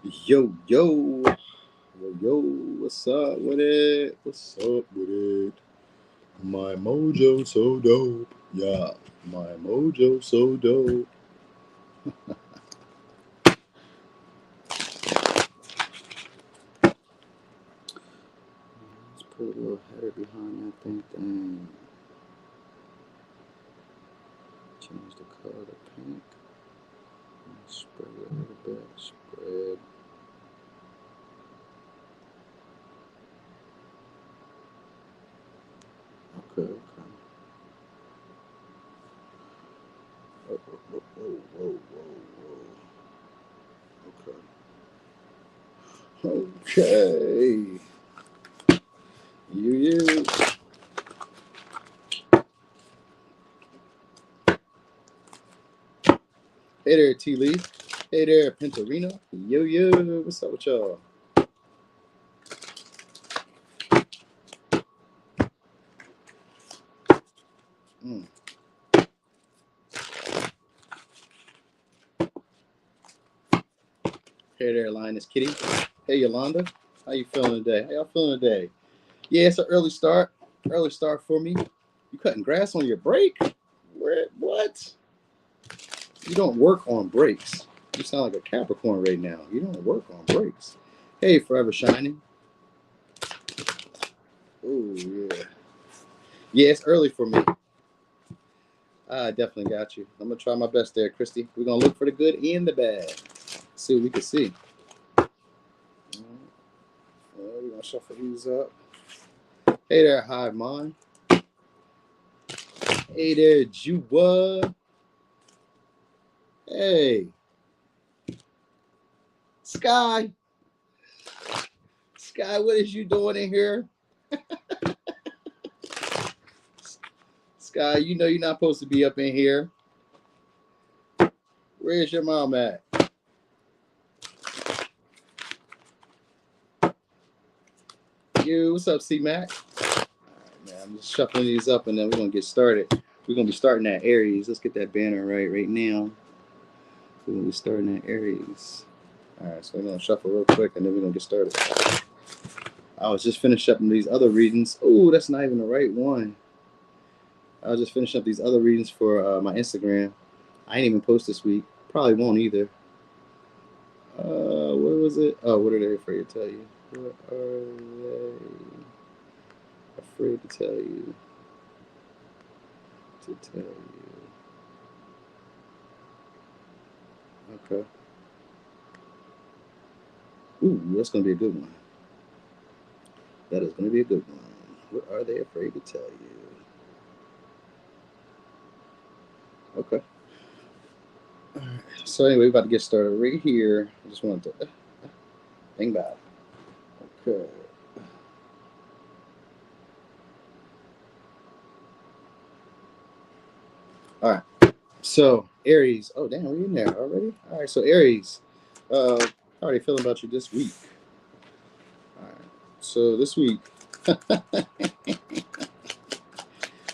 Yo, yo, what's up with it? What's up with it? My mojo so dope. Yeah, my mojo so dope. Let's put a little header behind that thing. Change the color to pink. Spread it a little bit. Spread. Okay. Whoa. Okay. You. Hey there, T Leaf. Hey there, Pentarino. Yo, what's up with y'all? Hey there, Linus Kitty. Hey, Yolanda. How you feeling today? How y'all feeling today? Yeah, it's an early start. Early start for me. You cutting grass on your break? What? You don't work on breaks. You sound like a Capricorn right now. You don't work on breaks. Hey, Forever Shining. Oh, yeah. Yeah, it's early for me. I definitely got you. I'm going to try my best there, Christy. We're going to look for the good and the bad. See what we can see. We're going to shuffle these up. Hey there, Hive Mind. Hey there, Juba. Hey. Sky. Sky, what is you doing in here? Sky, you know you're not supposed to be up in here. Where's your mom at? You, what's up, C-Mac? All right, man, I'm just shuffling these up and then we're going to get started. We're going to be starting at Aries. Let's get that banner right now. We're going to be starting at Aries. All right, so we're going to shuffle real quick and then we're going to get started. I was just finishing up these other readings. Oh, that's not even the right one. I was just finishing up these other readings for my Instagram. I ain't even post this week. Probably won't either. What was it? Oh, what are they afraid to tell you? What are they afraid to tell you? Okay. Ooh, that's going to be a good one. That is going to be a good one. What are they afraid to tell you? Okay. All right. So anyway, we're about to get started right here. I just wanted to hang back. Okay. All right. So Aries. Oh damn, we're in there already. All right. So Aries. How are they feeling about you this week? All right. So this week.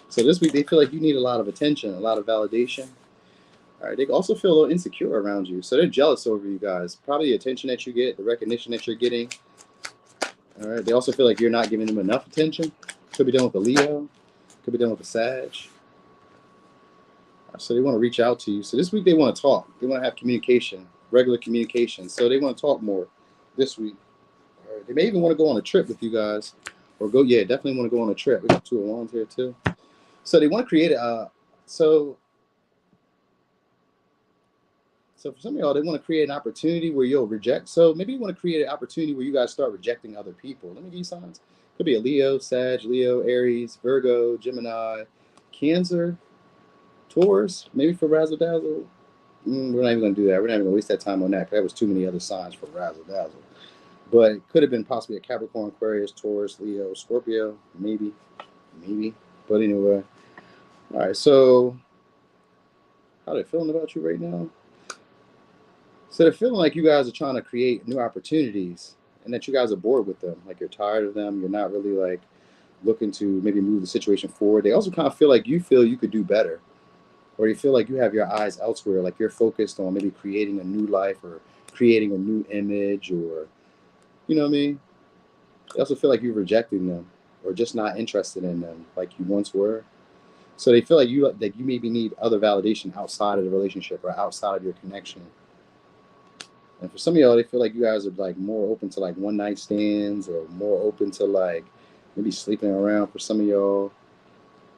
So this week they feel like you need a lot of attention, a lot of validation. All right. They also feel a little insecure around you, so they're jealous over you guys. Probably the attention that you get, the recognition that you're getting. All right. They also feel like you're not giving them enough attention. Could be done with a Leo. Could be done with a Sag. So they want to reach out to you. So this week they want to talk. They want to have communication, regular communication. So they want to talk more this week. All right. They may even want to go on a trip with you guys, or go. Yeah, definitely want to go on a trip. We got 2 of Wands here too. So they want to create a. So for some of y'all, they want to create an opportunity where you'll reject. So maybe you want to create an opportunity where you guys start rejecting other people. Let me give you signs. Could be a Leo, Sag, Leo, Aries, Virgo, Gemini, Cancer, Taurus. Maybe for Razzle Dazzle. We're not even going to do that. We're not even going to waste that time on that because there was too many other signs for Razzle Dazzle. But it could have been possibly a Capricorn, Aquarius, Taurus, Leo, Scorpio. Maybe. But anyway. All right. So how are they feeling about you right now? So they're feeling like you guys are trying to create new opportunities and that you guys are bored with them. Like you're tired of them. You're not really looking to maybe move the situation forward. They also kind of feel like you could do better. or you feel like you have your eyes elsewhere, like you're focused on maybe creating a new life or creating a new image, or, you know what I mean? They also feel like you're rejecting them or just not interested in them like you once were. So they feel like you maybe need other validation outside of the relationship or outside of your connection. And for some of y'all, they feel like you guys are like more open to like one night stands, or more open to like maybe sleeping around. For some of y'all,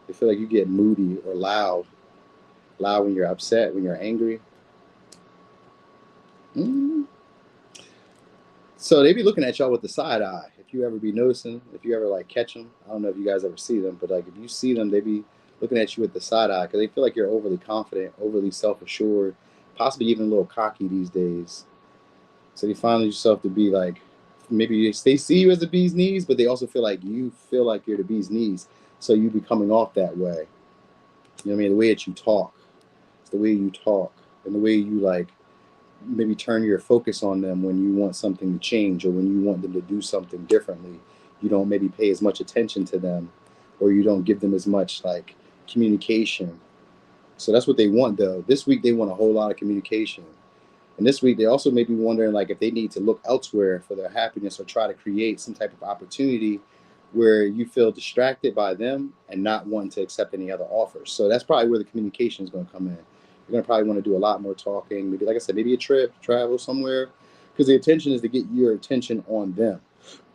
they feel like you get moody or loud when you're upset, when you're angry. Mm. So they be looking at y'all with the side eye. If you ever be noticing, if you ever like catch them, I don't know if you guys ever see them, but like if you see them, they be looking at you with the side eye because they feel like you're overly confident, overly self-assured, possibly even a little cocky these days. So they find yourself to be like, maybe they see you as the bee's knees, but they also feel like you feel like you're the bee's knees. So you be coming off that way. You know what I mean? The way that you talk. It's the way you talk and the way you like maybe turn your focus on them when you want something to change or when you want them to do something differently. You don't maybe pay as much attention to them, or you don't give them as much like communication. So that's what they want though. This week they want a whole lot of communication. And this week they also may be wondering like if they need to look elsewhere for their happiness or try to create some type of opportunity where you feel distracted by them and not wanting to accept any other offers. So that's probably where the communication is going to come in. You're going to probably want to do a lot more talking. Maybe, like I said, maybe a trip, travel somewhere, because the intention is to get your attention on them.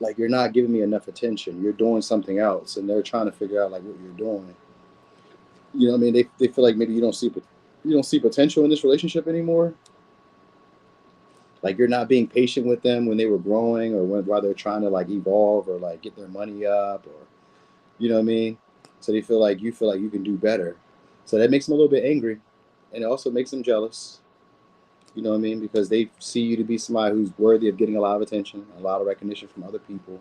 Like, you're not giving me enough attention. You're doing something else, and they're trying to figure out like what you're doing. You know what I mean? They feel like maybe you don't see potential in this relationship anymore. Like you're not being patient with them when they were growing, or while they're trying to like evolve or like get their money up, or you know what I mean? So they feel like you can do better. So that makes them a little bit angry, and it also makes them jealous. You know what I mean? Because they see you to be somebody who's worthy of getting a lot of attention, a lot of recognition from other people.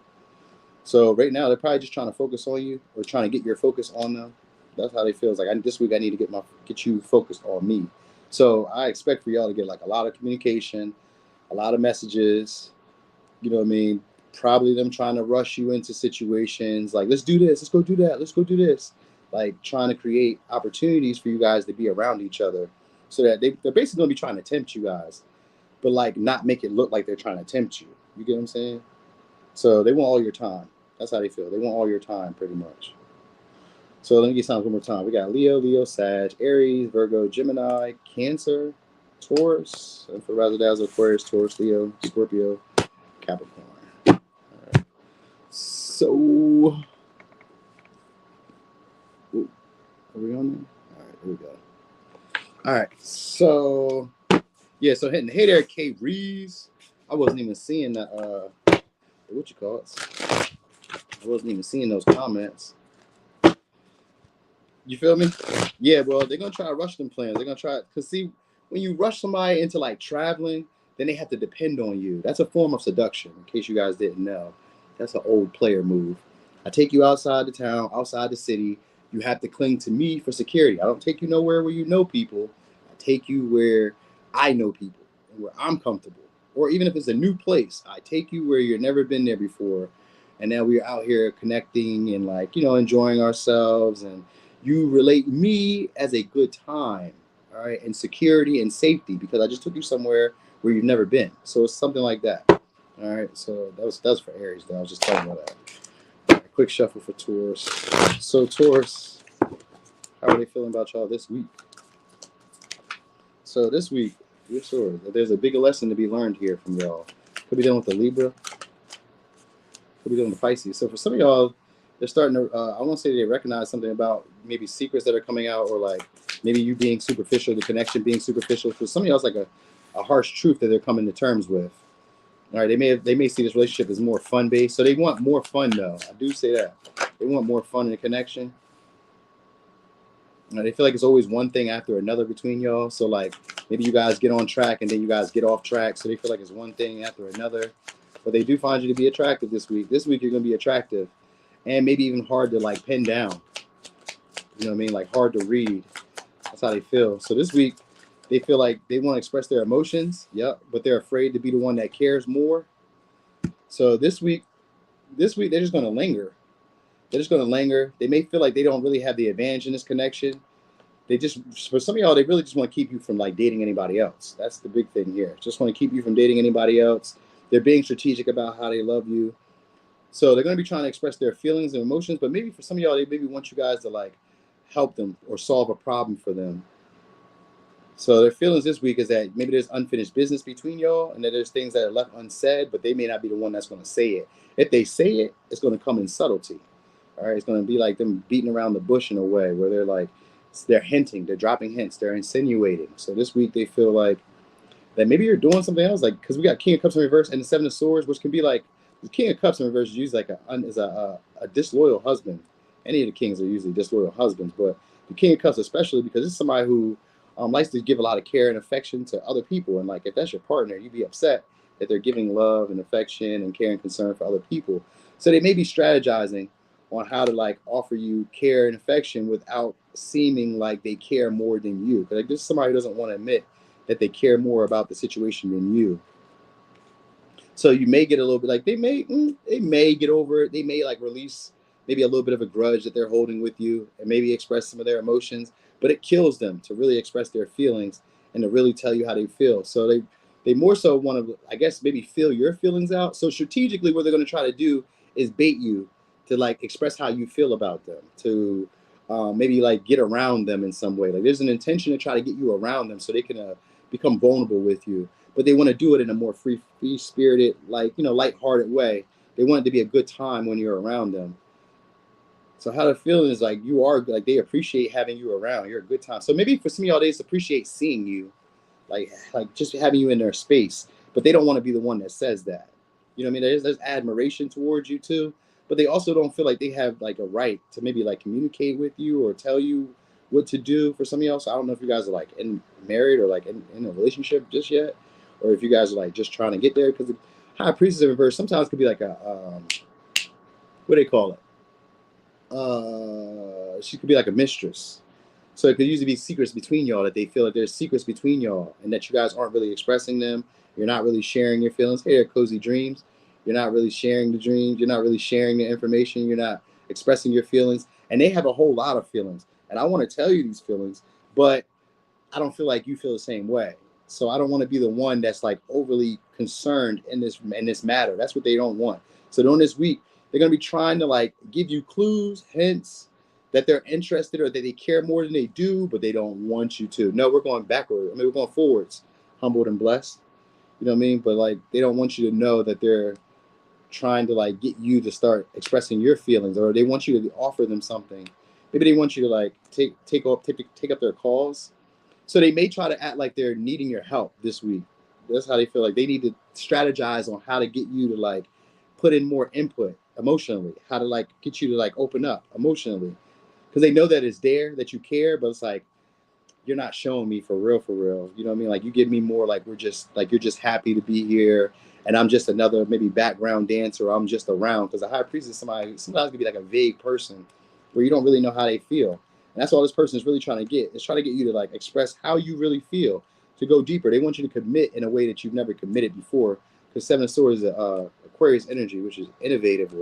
So right now they're probably just trying to focus on you or trying to get your focus on them. That's how they feel. It's like this week I need to get you focused on me. So I expect for y'all to get like a lot of communication, a lot of messages. You know what I mean? Probably them trying to rush you into situations like, let's do this, let's go do that, let's go do this. Like trying to create opportunities for you guys to be around each other, so that they're basically going to be trying to tempt you guys, but like not make it look like they're trying to tempt you. You get what I'm saying? So they want all your time. That's how they feel. They want all your time pretty much. So let me get signs one more time. We got Leo, Sag, Aries, Virgo, Gemini, Cancer, Taurus, and for Razzle Dazzle, Aquarius, Taurus, Leo, Scorpio, Capricorn. All right. So, ooh, are we on there? All right, here we go. All right, so yeah, so hey there, K Rees. I wasn't even seeing that. What you call it? I wasn't even seeing those comments. You feel me? Yeah, well, they're gonna try to rush them plans. They're gonna try, cause see, when you rush somebody into like traveling, then they have to depend on you. That's a form of seduction. In case you guys didn't know, that's an old player move. I take you outside the town, outside the city. You have to cling to me for security. I don't take you nowhere where you know people. I take you where I know people and where I'm comfortable. Or even if it's a new place, I take you where you've never been there before. And now we're out here connecting and like, enjoying ourselves, and you relate me as a good time, all right, and security and safety, because I just took you somewhere where you've never been. So it's something like that. All right, so that's for Aries, though. I was just telling you that. All right, quick shuffle for Taurus. So Taurus, how are they feeling about y'all this week? So this week, there's a bigger lesson to be learned here from y'all. Could be dealing with the Libra. Could be dealing with Pisces. So for some of y'all, they're starting to, I won't say they recognize something about maybe secrets that are coming out, or like maybe you being superficial, the connection being superficial. For some of y'all, it's like a harsh truth that they're coming to terms with. All right, they may see this relationship as more fun based, so they want more fun though. I do say that they want more fun in a connection. They feel like it's always one thing after another between y'all. So like maybe you guys get on track and then you guys get off track. So they feel like it's one thing after another. But they do find you to be attractive this week. This week you're going to be attractive, and maybe even hard to like pin down. You know what I mean? Like hard to read. That's how they feel. So this week they feel like they want to express their emotions. Yep. But they're afraid to be the one that cares more. So this week they're just going to linger. They're just going to linger. They may feel like they don't really have the advantage in this connection. they just, for some of y'all, they really just want to keep you from like dating anybody else. That's the big thing here. Just want to keep you from dating anybody else. They're being strategic about how they love you. So they're going to be trying to express their feelings and emotions, but maybe for some of y'all, they maybe want you guys to like help them or solve a problem for them. So their feelings this week is that maybe there's unfinished business between y'all and that there's things that are left unsaid, but they may not be the one that's going to say it. If they say it, it's going to come in subtlety. All right. It's going to be like them beating around the bush in a way where they're like, they're hinting, they're dropping hints, they're insinuating. So this week they feel like that maybe you're doing something else, like, because we got King of Cups in reverse and the Seven of Swords, which can be like, the King of Cups in reverse is usually like a disloyal husband. Any of the kings are usually disloyal husbands, but the King of Cups especially, because it's somebody who likes to give a lot of care and affection to other people. And like, if that's your partner, you'd be upset that they're giving love and affection and care and concern for other people. So they may be strategizing on how to like offer you care and affection without seeming like they care more than you. Because like, this is somebody who doesn't want to admit that they care more about the situation than you. So you may get a little bit like they may get over it. They may like release maybe a little bit of a grudge that they're holding with you and maybe express some of their emotions, but it kills them to really express their feelings and to really tell you how they feel. So they more so want to, I guess, maybe feel your feelings out. So strategically, what they're going to try to do is bait you to like express how you feel about them, to maybe like get around them in some way. Like there's an intention to try to get you around them so they can become vulnerable with you, but they want to do it in a more free spirited, like, lighthearted way. They want it to be a good time when you're around them. So how they're feeling is like you are like they appreciate having you around. You're a good time. So maybe for some of y'all, they just appreciate seeing you, like just having you in their space. But they don't want to be the one that says that. You know what I mean? There's admiration towards you too, but they also don't feel like they have like a right to maybe like communicate with you or tell you what to do. For some of y'all, so I don't know if you guys are like married or like in a relationship just yet, or if you guys are like just trying to get there. Because the High Priestess in reverse sometimes could be like a what do they call it? She could be like a mistress. So it could usually be secrets between y'all, that they feel like there's secrets between y'all and that you guys aren't really expressing them. You're not really sharing your feelings. Hey, cozy dreams. You're not really sharing the dreams. You're not really sharing the information. You're not expressing your feelings. And they have a whole lot of feelings. And I want to tell you these feelings, but I don't feel like you feel the same way. So I don't want to be the one that's like overly concerned in this matter. That's what they don't want. So during this week, they're going to be trying to like give you clues, hints that they're interested or that they care more than they do, but they don't want you to. No, we're going backward. I mean, we're going forwards, humbled and blessed. You know what I mean? But like, they don't want you to know that they're trying to like get you to start expressing your feelings, or they want you to offer them something. Maybe they want you to like take up their calls. So they may try to act like they're needing your help this week. That's how they feel like they need to strategize on how to get you to like put in more input emotionally, how to like get you to like open up emotionally. Because they know that it's there, that you care, but it's like, you're not showing me for real, for real. You know what I mean? Like you give me more like we're just like, you're just happy to be here. And I'm just another maybe background dancer. Or I'm just around. Because a high priest is somebody who sometimes can be like a vague person where you don't really know how they feel. And that's all this person is really trying to get. It's trying to get you to like express how you really feel, to go deeper. They want you to commit in a way that you've never committed before. Because Seven of Swords is Aquarius energy, which is innovative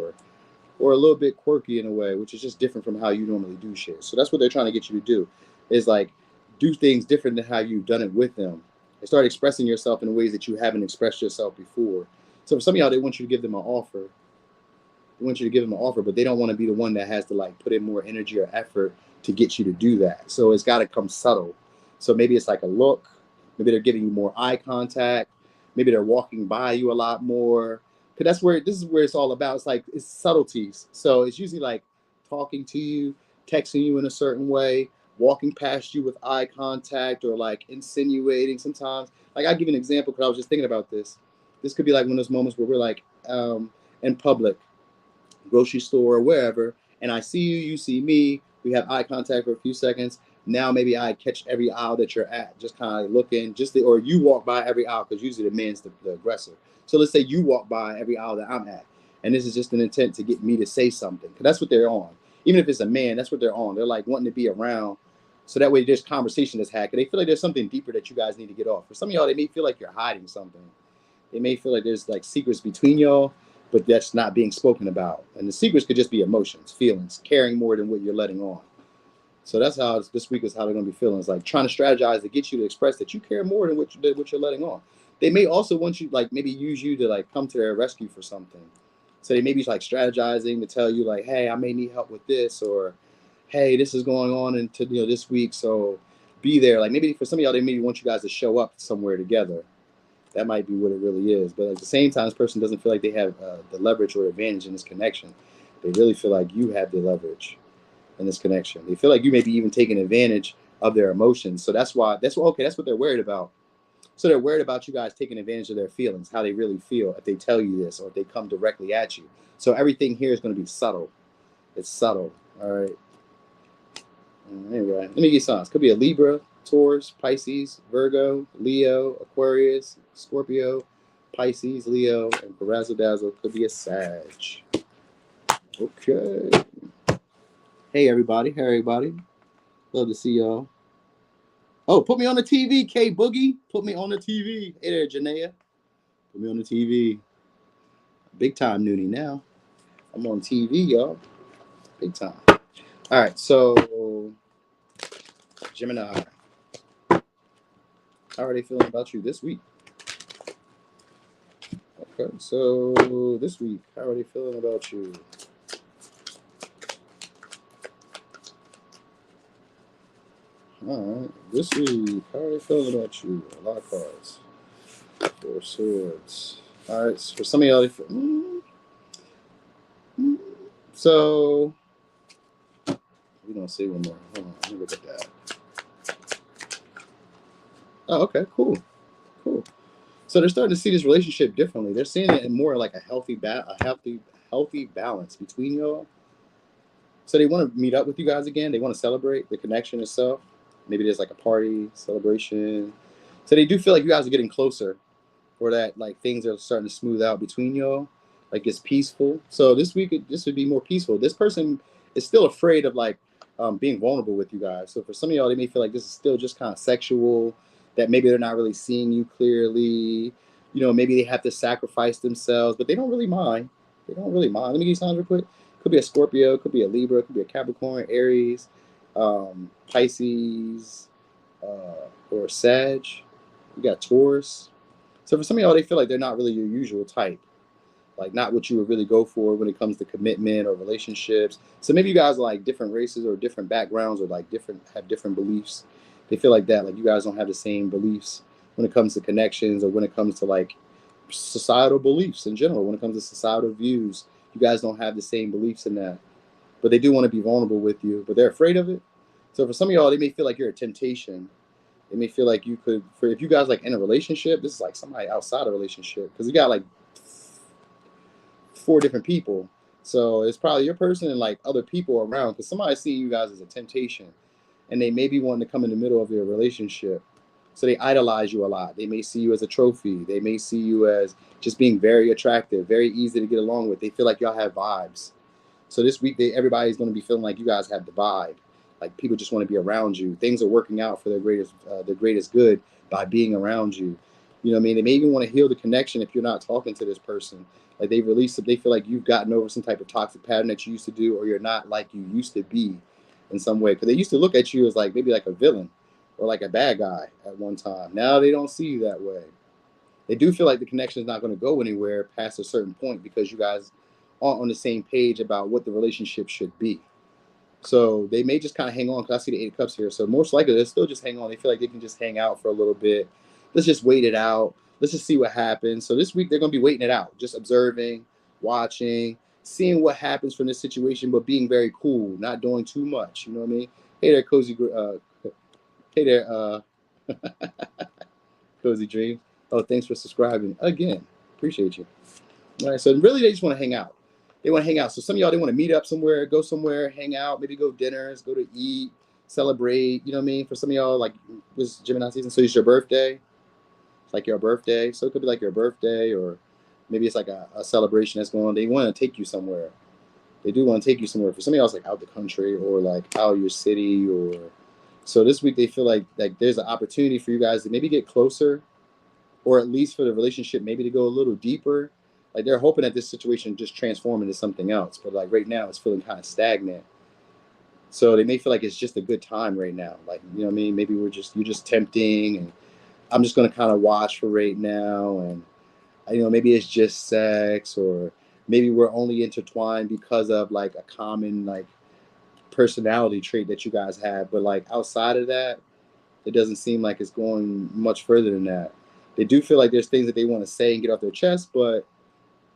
or a little bit quirky in a way, which is just different from how you normally do shit. So that's what they're trying to get you to do, is like do things different than how you've done it with them. And start expressing yourself in ways that you haven't expressed yourself before. So for some of y'all, they want you to give them an offer. They want you to give them an offer, but they don't want to be the one that has to like put in more energy or effort to get you to do that. So it's got to come subtle. So maybe it's like a look. Maybe they're giving you more eye contact. Maybe they're walking by you a lot more. Because this is where it's all about. It's like, it's subtleties. So it's usually like talking to you, texting you in a certain way, walking past you with eye contact, or like insinuating sometimes. Like I'll give you an example because I was just thinking about this. This could be like one of those moments where we're like in public, grocery store or wherever, and I see you, you see me, we have eye contact for a few seconds. Now maybe I catch every aisle that you're at, just kind of looking, or you walk by every aisle, because usually the man's the aggressor. So let's say you walk by every aisle that I'm at, and this is just an intent to get me to say something, because that's what they're on. Even if it's a man, that's what they're on. They're like wanting to be around, so that way there's conversation that's had, because they feel like there's something deeper that you guys need to get off. For some of y'all, they may feel like you're hiding something. They may feel like there's like secrets between y'all, but that's not being spoken about. And the secrets could just be emotions, feelings, caring more than what you're letting on. So that's how this week is how they're going to be feeling. It's like trying to strategize to get you to express that you care more than what you're letting on. They may also want you, like, maybe use you to like come to their rescue for something. So they may be like strategizing to tell you like, hey, I may need help with this, or hey, this is going on into this week, so be there. Like maybe for some of y'all, they maybe want you guys to show up somewhere together. That might be what it really is. But at the same time, this person doesn't feel like they have the leverage or advantage in this connection. They really feel like you have the leverage in this connection. They feel like you may be even taking advantage of their emotions. So that's what they're worried about. So they're worried about you guys taking advantage of their feelings, how they really feel if they tell you this or if they come directly at you. So everything here is going to be subtle. It's subtle. All right. Anyway, let me get signs. Could be a Libra, Taurus, Pisces, Virgo, Leo, Aquarius, Scorpio, Pisces, Leo, and Razzle Dazzle could be a Sag. Okay. Hey, everybody. Hey, everybody. Love to see y'all. Oh, put me on the TV, K Boogie. Put me on the TV. Hey there, Janaea. Put me on the TV. Big time Noonie now. I'm on TV, y'all. Big time. All right, so Gemini. How are they feeling about you this week? Okay, so this week, how are they feeling about you? All right, this week, how are they feeling about you? A lot of cards. 4 swords. All right, so for some of y'all, so we don't see one more. Hold on, let me look at that. Oh, okay, cool. So they're starting to see this relationship differently. They're seeing it in more like a healthy balance between y'all. So they want to meet up with you guys again. They want to celebrate the connection itself. Maybe there's like a party, celebration. So they do feel like you guys are getting closer, or that like things are starting to smooth out between y'all. Like it's peaceful. So this week, this would be more peaceful. This person is still afraid of like being vulnerable with you guys. So for some of y'all, they may feel like this is still just kind of sexual, that maybe they're not really seeing you clearly. Maybe they have to sacrifice themselves, but they don't really mind. They don't really mind. Let me give you signs real quick. Could be a Scorpio, could be a Libra, could be a Capricorn, Aries, Pisces, or Sag. You got Taurus. So for some of y'all, they feel like they're not really your usual type, like not what you would really go for when it comes to commitment or relationships. So maybe you guys are like different races or different backgrounds or like have different beliefs. They feel like that, like you guys don't have the same beliefs when it comes to connections or when it comes to like societal beliefs in general. When it comes to societal views, you guys don't have the same beliefs in that. But they do want to be vulnerable with you, but they're afraid of it. So for some of y'all, they may feel like you're a temptation. They may feel like you could, if you guys like in a relationship, this is like somebody outside a relationship, because you got like 4 different people. So it's probably your person and like other people around, because somebody's seeing you guys as a temptation, and they may be wanting to come in the middle of your relationship. So they idolize you a lot. They may see you as a trophy. They may see you as just being very attractive, very easy to get along with. They feel like y'all have vibes. So this week, everybody's going to be feeling like you guys have the vibe. Like people just want to be around you. Things are working out for their greatest good by being around you. You know what I mean? They may even want to heal the connection if you're not talking to this person. Like they feel like you've gotten over some type of toxic pattern that you used to do, or you're not like you used to be in some way. Because they used to look at you as like maybe like a villain or like a bad guy at one time. Now they don't see you that way. They do feel like the connection is not going to go anywhere past a certain point, because you guys aren't on the same page about what the relationship should be. So they may just kind of hang on, because I see the 8 of Cups here. So most likely they'll still just hang on. They feel like they can just hang out for a little bit. Let's just wait it out. Let's just see what happens. So this week they're going to be waiting it out, just observing, watching, seeing what happens from this situation, but being very cool, not doing too much. You know what I mean? Hey there, Cozy. Hey there, Cozy Dream. Oh, thanks for subscribing again. Appreciate you. All right, so really they just want to hang out. They want to hang out. So some of y'all, they want to meet up somewhere, go somewhere, hang out, maybe go dinners, go to eat, celebrate. You know what I mean? For some of y'all, like this Gemini season, so it's your birthday. It's like your birthday. So it could be like your birthday, or maybe it's like a celebration that's going on. They want to take you somewhere. They do want to take you somewhere. For some of y'all, it's like out the country or like out of your city. Or so this week they feel like there's an opportunity for you guys to maybe get closer, or at least for the relationship maybe to go a little deeper. Like they're hoping that this situation just transform into something else, but like right now it's feeling kind of stagnant. So they may feel like it's just a good time right now. Like, you know what I mean? Maybe you're just tempting, and I'm just going to kind of watch for right now. And, you know, maybe it's just sex, or maybe we're only intertwined because of like a common like personality trait that you guys have. But like outside of that, it doesn't seem like it's going much further than that. They do feel like there's things that they want to say and get off their chest, but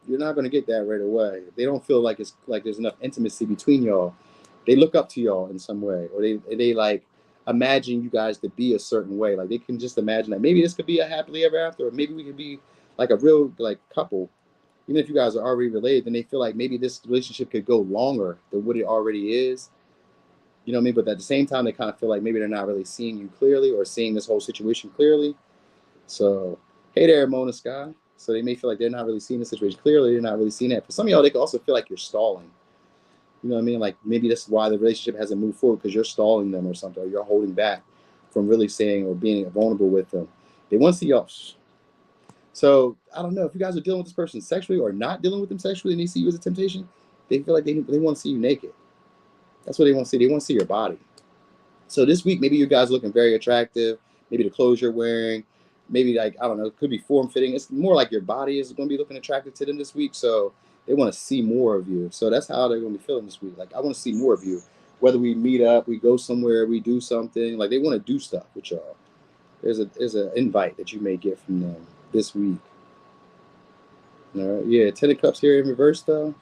you're not going to get that right away. They don't feel like it's like there's enough intimacy between y'all. They look up to y'all in some way, or they like imagine you guys to be a certain way. Like they can just imagine that maybe this could be a happily ever after, or maybe we could be like a real like couple. Even if you guys are already related, then they feel like maybe this relationship could go longer than what it already is. You know what I mean? But at the same time, they kind of feel like maybe they're not really seeing you clearly or seeing this whole situation clearly. So, hey there, Mona Sky. So they may feel like they're not really seeing the situation clearly. They're not really seeing that. For some of y'all, they can also feel like you're stalling. You know what I mean? Like maybe that's why the relationship hasn't moved forward, because you're stalling them or something, or you're holding back from really saying or being vulnerable with them. They want to see y'all. So I don't know if you guys are dealing with this person sexually or not dealing with them sexually, and they see you as a temptation. They feel like they want to see you naked. That's what they want to see. They want to see your body. So this week, maybe you guys are looking very attractive. Maybe the clothes you're wearing, maybe like, I don't know, it could be form fitting. It's more like your body is going to be looking attractive to them this week. So they want to see more of you. So that's how they're going to be feeling this week. Like, I want to see more of you. Whether we meet up, we go somewhere, we do something. Like, they want to do stuff with y'all. There's an invite that you may get from them this week. All right. Yeah, 10 of Cups here in reverse, though.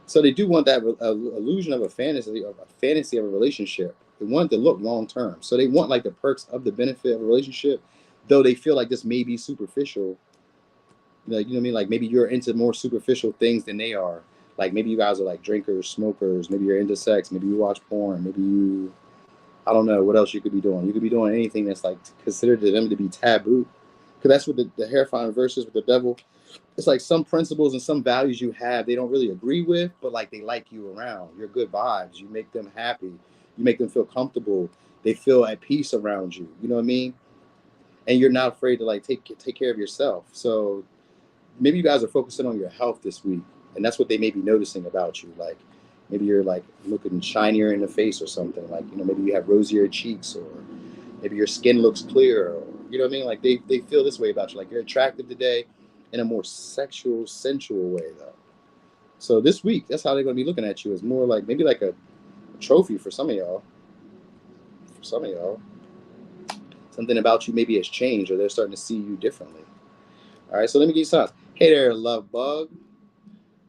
So they do want that illusion of a fantasy of a relationship. They want it to look long term. So they want like the perks of the benefit of a relationship, though they feel like this may be superficial. Like, you know what I mean? Like maybe you're into more superficial things than they are. Like maybe you guys are like drinkers, smokers. Maybe you're into sex. Maybe you watch porn. Maybe you, I don't know what else you could be doing. You could be doing anything that's like considered to them to be taboo. Because that's what the Hierophant reverse is with the devil. It's like some principles and some values you have, they don't really agree with, but like they like you around. You're good vibes. You make them happy. You make them feel comfortable. They feel at peace around you. You know what I mean? And you're not afraid to like take care of yourself. So maybe you guys are focusing on your health this week, and that's what they may be noticing about you. Like maybe you're like looking shinier in the face or something. Like, you know, maybe you have rosier cheeks, or maybe your skin looks clear. Or, you know what I mean? Like they feel this way about you. Like you're attractive today in a more sexual, sensual way, though. So this week, that's how they're going to be looking at you, as more like maybe like a trophy for some of y'all. For some of y'all, something about you maybe has changed, or they're starting to see you differently. All right, so let me give you signs. Hey there, love bug.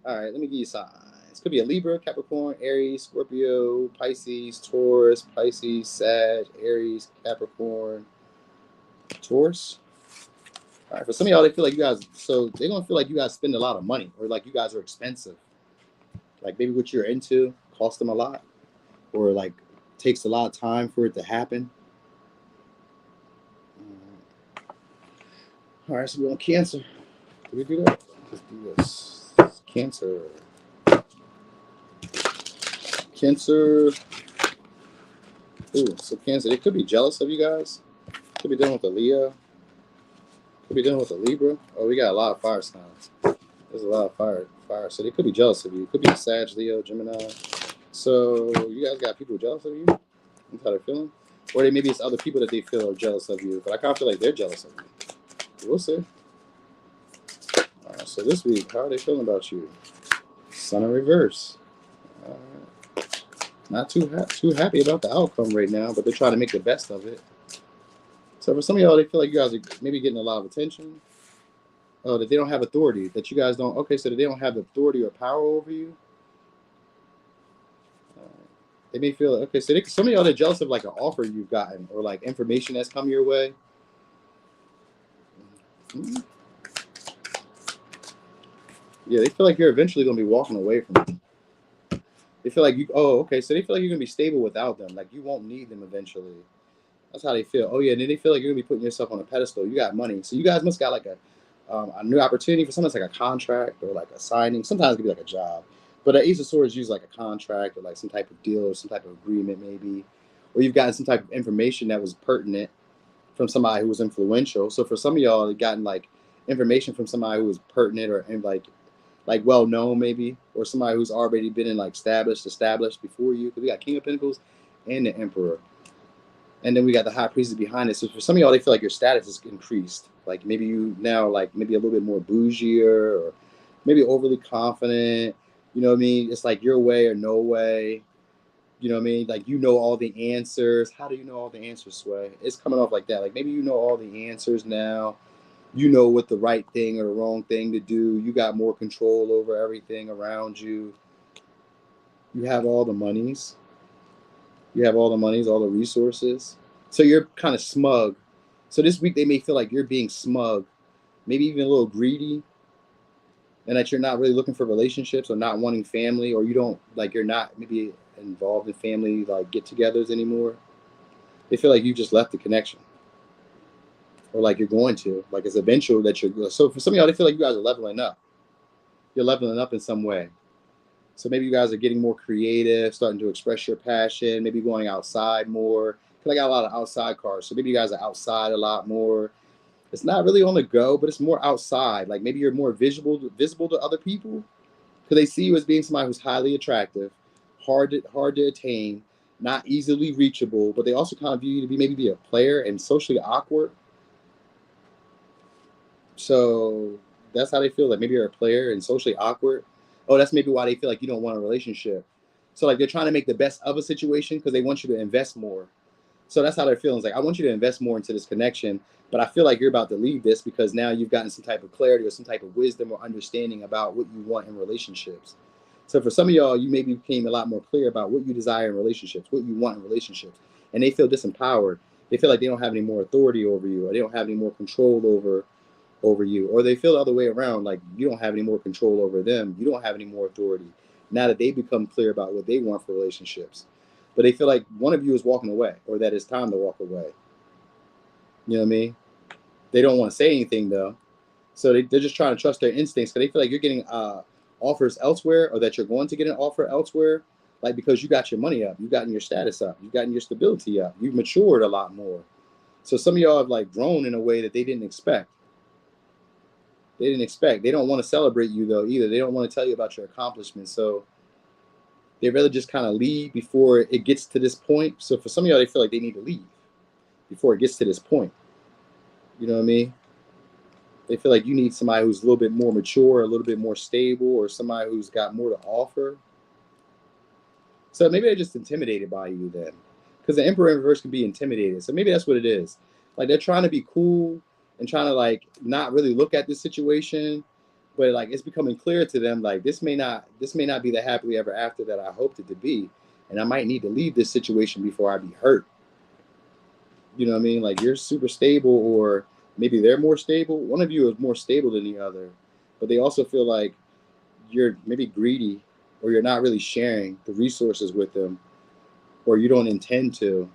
All right, let me give you signs. It could be a Libra, Capricorn, Aries, Scorpio, Pisces, Taurus, Pisces, Sag, Aries, Capricorn, Taurus. All right, for some of y'all, they feel like you guys, so they're going to feel like you guys spend a lot of money, or like you guys are expensive. Like maybe what you're into costs them a lot, or like takes a lot of time for it to happen. All right, so we're on Cancer. Did we do that? Let's do this. Cancer. Cancer. Ooh, so Cancer, they could be jealous of you guys. Could be dealing with a Leo. Could be dealing with a Libra. Oh, we got a lot of fire signs. There's a lot of fire. So they could be jealous of you. Could be a Sag, Leo, Gemini. So you guys got people jealous of you? That's how they're feeling? Or maybe it's other people that they feel are jealous of you. But I kind of feel like they're jealous of you. We'll see. All right, so this week, how are they feeling about you? Sun in reverse. Not too happy about the outcome right now, but they're trying to make the best of it. So for some of y'all, they feel like you guys are maybe getting a lot of attention. Oh, that they don't have authority. That you guys don't. Okay, so that they don't have the authority or power over you. They may feel okay. So some of y'all are jealous of like an offer you've gotten, or like information that's come your way. Mm-hmm. Yeah, they feel like you're eventually going to be walking away from them. They feel like you. Oh, okay. So they feel like you're going to be stable without them. Like you won't need them eventually. That's how they feel. Oh yeah, and then they feel like you're going to be putting yourself on a pedestal. You got money, so you guys must got like a new opportunity for something that's like a contract or like a signing. Sometimes it could be like a job. But Ace of Swords usually like a contract or like some type of deal or some type of agreement maybe. Or you've gotten some type of information that was pertinent from somebody who was influential. So for some of y'all, you've gotten like information from somebody who was pertinent or like like well known maybe, or somebody who's already been in like established before you. Because we got King of Pentacles and the Emperor, and then we got the High Priestess behind it. So for some of y'all, they feel like your status is increased. Like maybe you now like maybe a little bit more bougier, or maybe overly confident. You know what I mean? It's like your way or no way. You know what I mean? Like you know all the answers. How do you know all the answers, Sway? It's coming off like that. Like maybe you know all the answers now. You know what the right thing or the wrong thing to do. You got more control over everything around you. You have all the monies. You have all the monies, all the resources. So you're kind of smug. So this week they may feel like you're being smug, maybe even a little greedy, and that you're not really looking for relationships or not wanting family, or you don't like you're not maybe involved in family like get-togethers anymore. They feel like you just left the connection, or like you're going to, like it's eventual that you're. So for some of y'all, they feel like you guys are leveling up. You're leveling up in some way. So maybe you guys are getting more creative, starting to express your passion, maybe going outside more. Because I got a lot of outside cards. So maybe you guys are outside a lot more. It's not really on the go, but it's more outside. Like maybe you're more visible to other people because they see you as being somebody who's highly attractive, hard to attain, not easily reachable, but they also kind of view you to be maybe be a player and socially awkward. So that's how they feel. Like maybe you're a player and socially awkward. Oh, that's maybe why they feel like you don't want a relationship. So like they're trying to make the best of a situation because they want you to invest more. So that's how they're feeling. It's like, I want you to invest more into this connection, but I feel like you're about to leave this because now you've gotten some type of clarity or some type of wisdom or understanding about what you want in relationships. So for some of y'all, you maybe became a lot more clear about what you desire in relationships, what you want in relationships, and they feel disempowered. They feel like they don't have any more authority over you, or they don't have any more control over you, or they feel the other way around, like you don't have any more control over them, you don't have any more authority now that they become clear about what they want for relationships. But they feel like one of you is walking away, or that it's time to walk away. You know what I mean? They don't want to say anything though, so they're just trying to trust their instincts because they feel like you're getting offers elsewhere, or that you're going to get an offer elsewhere, like because you got your money up, you've gotten your status up, you've gotten your stability up, you've matured a lot more. So some of y'all have like grown in a way that they didn't expect. They don't want to celebrate you though either. They don't want to tell you about your accomplishments. So they rather just kind of leave before it gets to this point. So for some of y'all, they feel like they need to leave before it gets to this point. You know what I mean? They feel like you need somebody who's a little bit more mature, a little bit more stable, or somebody who's got more to offer. So maybe they're just intimidated by you then. Because the Emperor in reverse can be intimidated. So maybe that's what it is. Like they're trying to be cool and trying to like not really look at this situation, but like it's becoming clear to them like this may not be the happily ever after that I hoped it to be, and I might need to leave this situation before I be hurt. You know what I mean? Like you're super stable, or maybe they're more stable. One of you is more stable than the other, but they also feel like you're maybe greedy, or you're not really sharing the resources with them, or you don't intend to.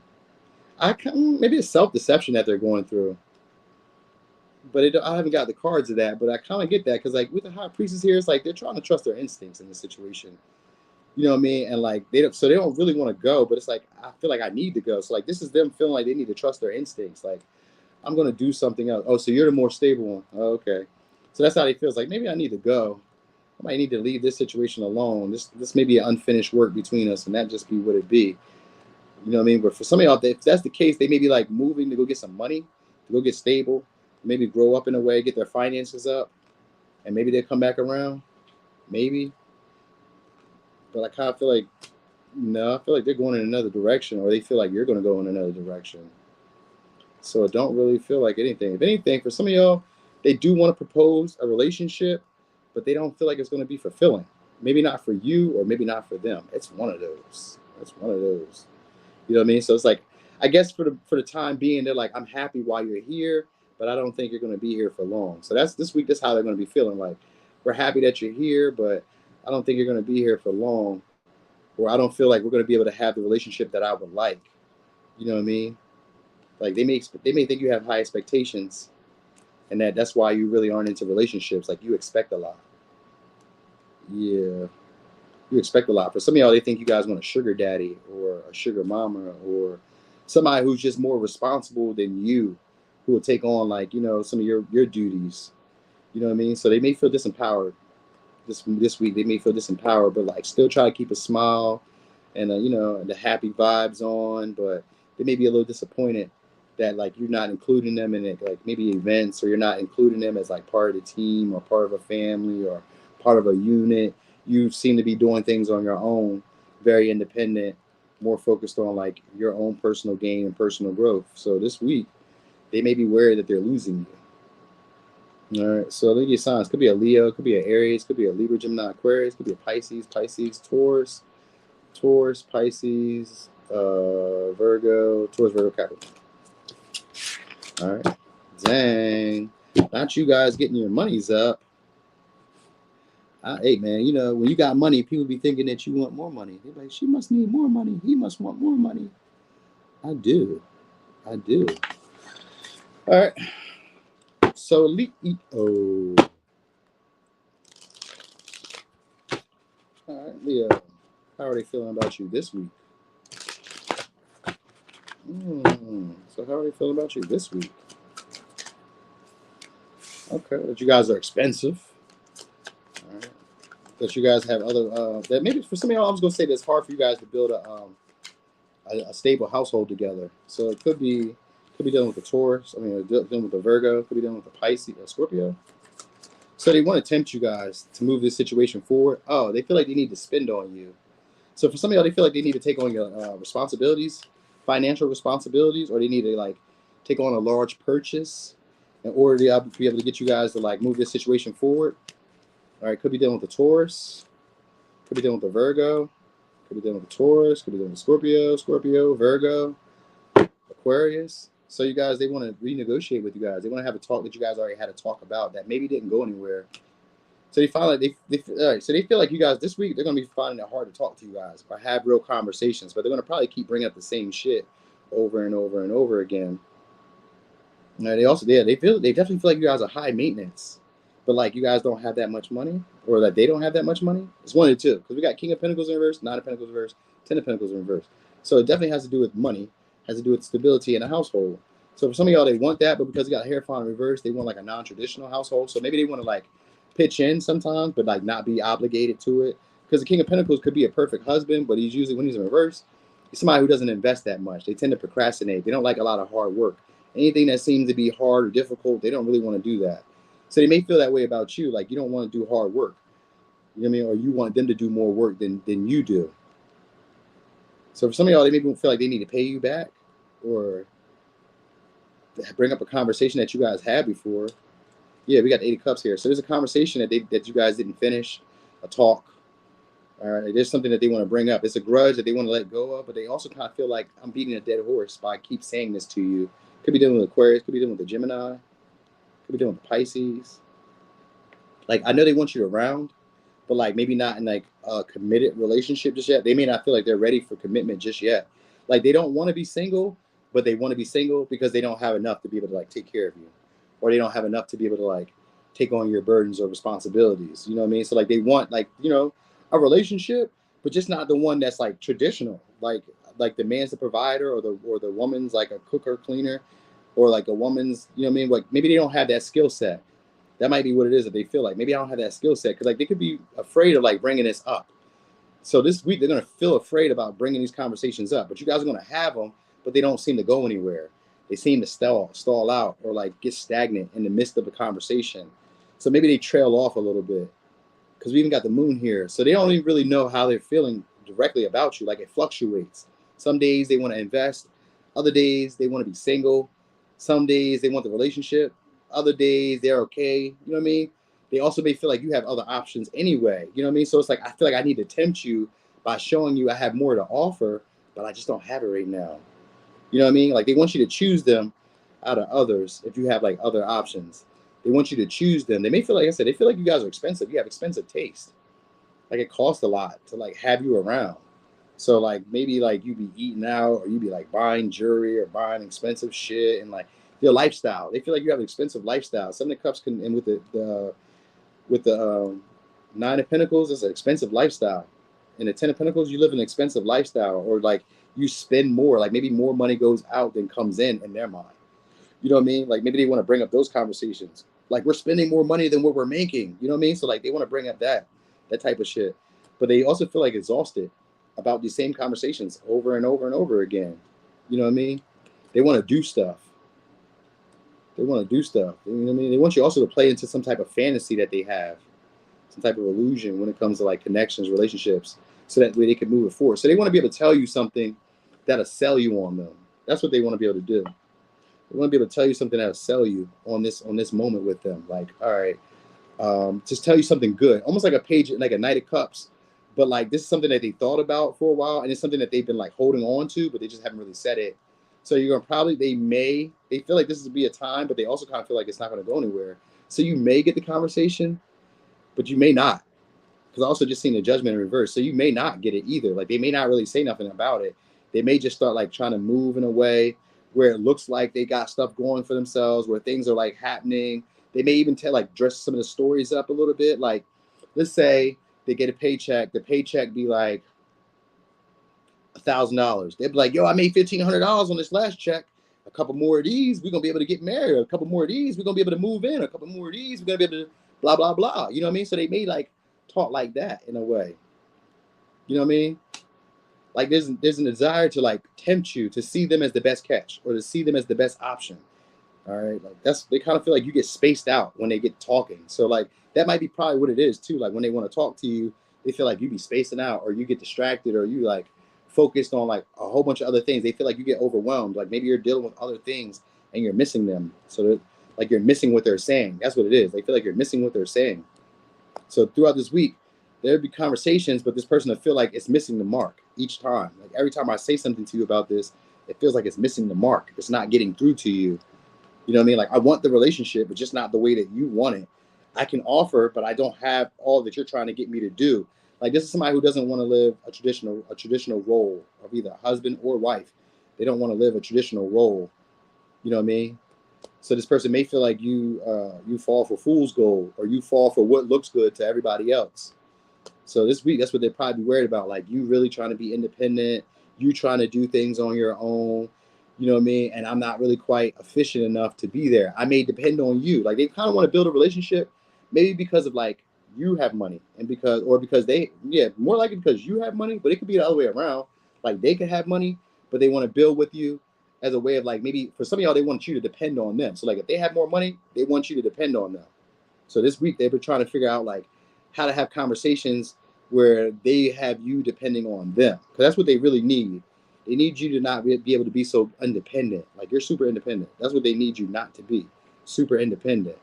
Maybe it's self-deception that they're going through. But I haven't got the cards of that, but I kind of get that because, like, with the High Priestess here, it's like they're trying to trust their instincts in this situation. You know what I mean? And like they don't really want to go, but it's like I feel like I need to go. So like this is them feeling like they need to trust their instincts. Like I'm gonna do something else. Oh, so you're the more stable one. Oh, okay. So that's how they feel. It's like maybe I need to go. I might need to leave this situation alone. This may be an unfinished work between us, and that just be what it be. You know what I mean? But for some of y'all, if that's the case, they may be like moving to go get some money, to go get stable, maybe grow up in a way, get their finances up, and maybe they'll come back around. Maybe. But I kind of feel like, no, I feel like they're going in another direction, or they feel like you're going to go in another direction. So it don't really feel like anything. If anything, for some of y'all, they do want to propose a relationship, but they don't feel like it's going to be fulfilling. Maybe not for you, or maybe not for them. It's one of those. It's one of those. You know what I mean? So it's like, I guess for the time being, they're like, I'm happy while you're here, but I don't think you're going to be here for long. So that's this week. That's how they're going to be feeling. Like, we're happy that you're here, but I don't think you're going to be here for long, or I don't feel like we're going to be able to have the relationship that I would like. You know what I mean? Like they may think you have high expectations, and that's why you really aren't into relationships. Like you expect a lot. Yeah. You expect a lot. For some of y'all, they think you guys want a sugar daddy or a sugar mama, or somebody who's just more responsible than you, who will take on like, you know, some of your duties. You know what I mean? So they may feel disempowered. this week. They may feel disempowered, but like still try to keep a smile and you know, the happy vibes on. But they may be a little disappointed that like you're not including them in it, like maybe events, or you're not including them as like part of the team or part of a family or part of a unit. You seem to be doing things on your own, very independent, more focused on like your own personal gain and personal growth. So this week, they may be worried that they're losing you. All right, so look at your signs. Could be a Leo, could be an Aries, could be a Libra, Gemini, Aquarius, could be a Pisces, Taurus, Pisces, Virgo, Taurus, Virgo, Capricorn. All right, dang, not you guys getting your monies up. Hey man, you know, when you got money, people be thinking that you want more money. They're like, she must need more money. He must want more money. I do. All right. So Leo. All right, Leo. How are they feeling about you this week? So how are they feeling about you this week? Okay, that you guys are expensive. All right. That you guys have other that maybe for some of y'all, I was gonna say that it's hard for you guys to build a stable household together. So it could be dealing with the Taurus. I mean, dealing with the Virgo. Could be dealing with the Pisces, Scorpio. So they want to tempt you guys to move this situation forward. Oh, they feel like they need to spend on you. So for some of y'all, they feel like they need to take on your responsibilities, financial responsibilities, or they need to like take on a large purchase in order to be able to get you guys to like move this situation forward. All right, could be dealing with the Taurus, could be dealing with the Virgo, could be dealing with the Taurus, could be dealing with Scorpio, Virgo, Aquarius. So you guys, they want to renegotiate with you guys. They want to have a talk that you guys already had a talk about that maybe didn't go anywhere. So they find like all right, so they feel like you guys this week they're gonna be finding it hard to talk to you guys or have real conversations, but they're gonna probably keep bringing up the same shit over and over and over again. And they definitely feel like you guys are high maintenance, but like you guys don't have that much money, or that they don't have that much money. It's one of the two, because we got King of Pentacles in reverse, Nine of Pentacles in reverse, Ten of Pentacles in reverse. So it definitely has to do with money, has to do with stability in a household. So for some of y'all, they want that, but because you got Hierophant in reverse, they want like a non-traditional household. So maybe they want to like pitch in sometimes, but like not be obligated to it. Because the King of Pentacles could be a perfect husband, but he's usually, when he's in reverse, he's somebody who doesn't invest that much. They tend to procrastinate. They don't like a lot of hard work. Anything that seems to be hard or difficult, they don't really want to do that. So they may feel that way about you, like you don't want to do hard work. You know what I mean? Or you want them to do more work than you do. So for some of y'all, they maybe feel like they need to pay you back or bring up a conversation that you guys had before. Yeah, we got the Eight of Cups here. So there's a conversation that you guys didn't finish, a talk. All right, there's something that they want to bring up. It's a grudge that they want to let go of, but they also kind of feel like I'm beating a dead horse by keep saying this to you. Could be dealing with Aquarius, could be dealing with the Gemini, could be dealing with the Pisces. Like, I know they want you around, but like maybe not in like a committed relationship just yet. They may not feel like they're ready for commitment just yet. Like they don't want to be single, but they want to be single because they don't have enough to be able to like take care of you, or they don't have enough to be able to like take on your burdens or responsibilities. You know what I mean? So like they want like, you know, a relationship, but just not the one that's like traditional. Like the man's the provider, or the woman's like a cooker, cleaner, or like a woman's, you know what I mean? Like maybe they don't have that skill set. That might be what it is, that they feel like maybe I don't have that skill set, because like they could be afraid of like bringing this up. So this week they're gonna feel afraid about bringing these conversations up, but you guys are gonna have them, but they don't seem to go anywhere. They seem to stall out, or like get stagnant in the midst of a conversation. So maybe they trail off a little bit, because we even got the moon here. So they don't even really know how they're feeling directly about you. Like it fluctuates. Some days they want to invest. Other days they want to be single. Some days they want the relationship. Other days they're okay. You know what I mean? They also may feel like you have other options anyway. You know what I mean? So it's like, I feel like I need to tempt you by showing you I have more to offer, but I just don't have it right now. You know what I mean? Like they want you to choose them out of others if you have like other options. They want you to choose them. They may feel like I said, they feel like you guys are expensive. You have expensive taste. Like it costs a lot to like have you around. So like maybe like you be eating out, or you be like buying jewelry or buying expensive shit, and like your lifestyle. They feel like you have an expensive lifestyle. Some of the cups can, and with the Nine of Pentacles, it's an expensive lifestyle. And the Ten of Pentacles, you live an expensive lifestyle, or like you spend more. Like maybe more money goes out than comes in their mind. You know what I mean? Like maybe they want to bring up those conversations. Like we're spending more money than what we're making. You know what I mean? So like they want to bring up that type of shit. But they also feel like exhausted about these same conversations over and over and over again. You know what I mean? They want to do stuff. They want to do stuff. You know what I mean? They want you also to play into some type of fantasy that they have, some type of illusion when it comes to like connections, relationships, so that way they can move it forward. So they want to be able to tell you something that'll sell you on them. That's what they want to be able to do. They want to be able to tell you something that'll sell you on this moment with them. Like, all right, just tell you something good, almost like a page, like a Knight of Cups. But like this is something that they thought about for a while, and it's something that they've been like holding on to, but they just haven't really said it. So you're gonna probably they feel like this is be a time, but they also kind of feel like it's not gonna go anywhere. So you may get the conversation, but you may not. Because I also just seen the Judgment in reverse. So you may not get it either. Like they may not really say nothing about it. They may just start like trying to move in a way where it looks like they got stuff going for themselves, where things are like happening. They may even dress some of the stories up a little bit. Like, let's say they get a paycheck. The paycheck be like $1,000. They'd be like, yo, I made $1,500 on this last check. A couple more of these, we're gonna be able to get married. A couple more of these, we're gonna be able to move in. A couple more of these, we're gonna be able to blah blah blah. You know what I mean? So they may like talk like that in a way. You know what I mean? Like there's a desire to like tempt you to see them as the best catch or to see them as the best option. All right, like they kind of feel like you get spaced out when they get talking. So like that might be probably what it is too. Like when they want to talk to you, they feel like you be spacing out, or you get distracted, or you like focused on like a whole bunch of other things. They feel like you get overwhelmed. Like maybe you're dealing with other things and you're missing them. So that like you're missing what they're saying. That's what it is. They feel like you're missing what they're saying. So throughout this week, there'll be conversations, but this person will feel like it's missing the mark each time. Like every time I say something to you about this, it feels like it's missing the mark. It's not getting through to you. You know what I mean? Like I want the relationship, but just not the way that you want it. I can offer, but I don't have all that you're trying to get me to do. Like this is somebody who doesn't want to live a traditional role of either husband or wife. They don't want to live a traditional role. You know what I mean? So this person may feel like you fall for fool's gold, or you fall for what looks good to everybody else. So this week, that's what they're probably worried about. Like you really trying to be independent, you trying to do things on your own. You know what I mean? And I'm not really quite efficient enough to be there. I may depend on you. Like they kind of want to build a relationship, maybe because of like you have money, and because more likely because you have money, but it could be the other way around. Like they could have money, but they want to build with you as a way of like, maybe for some of y'all, they want you to depend on them. So like if they have more money, they want you to depend on them. So this week they've been trying to figure out like how to have conversations where they have you depending on them. Because that's what they really need. They need you to not be able to be so independent. Like you're super independent. That's what they need you not to be. Super independent.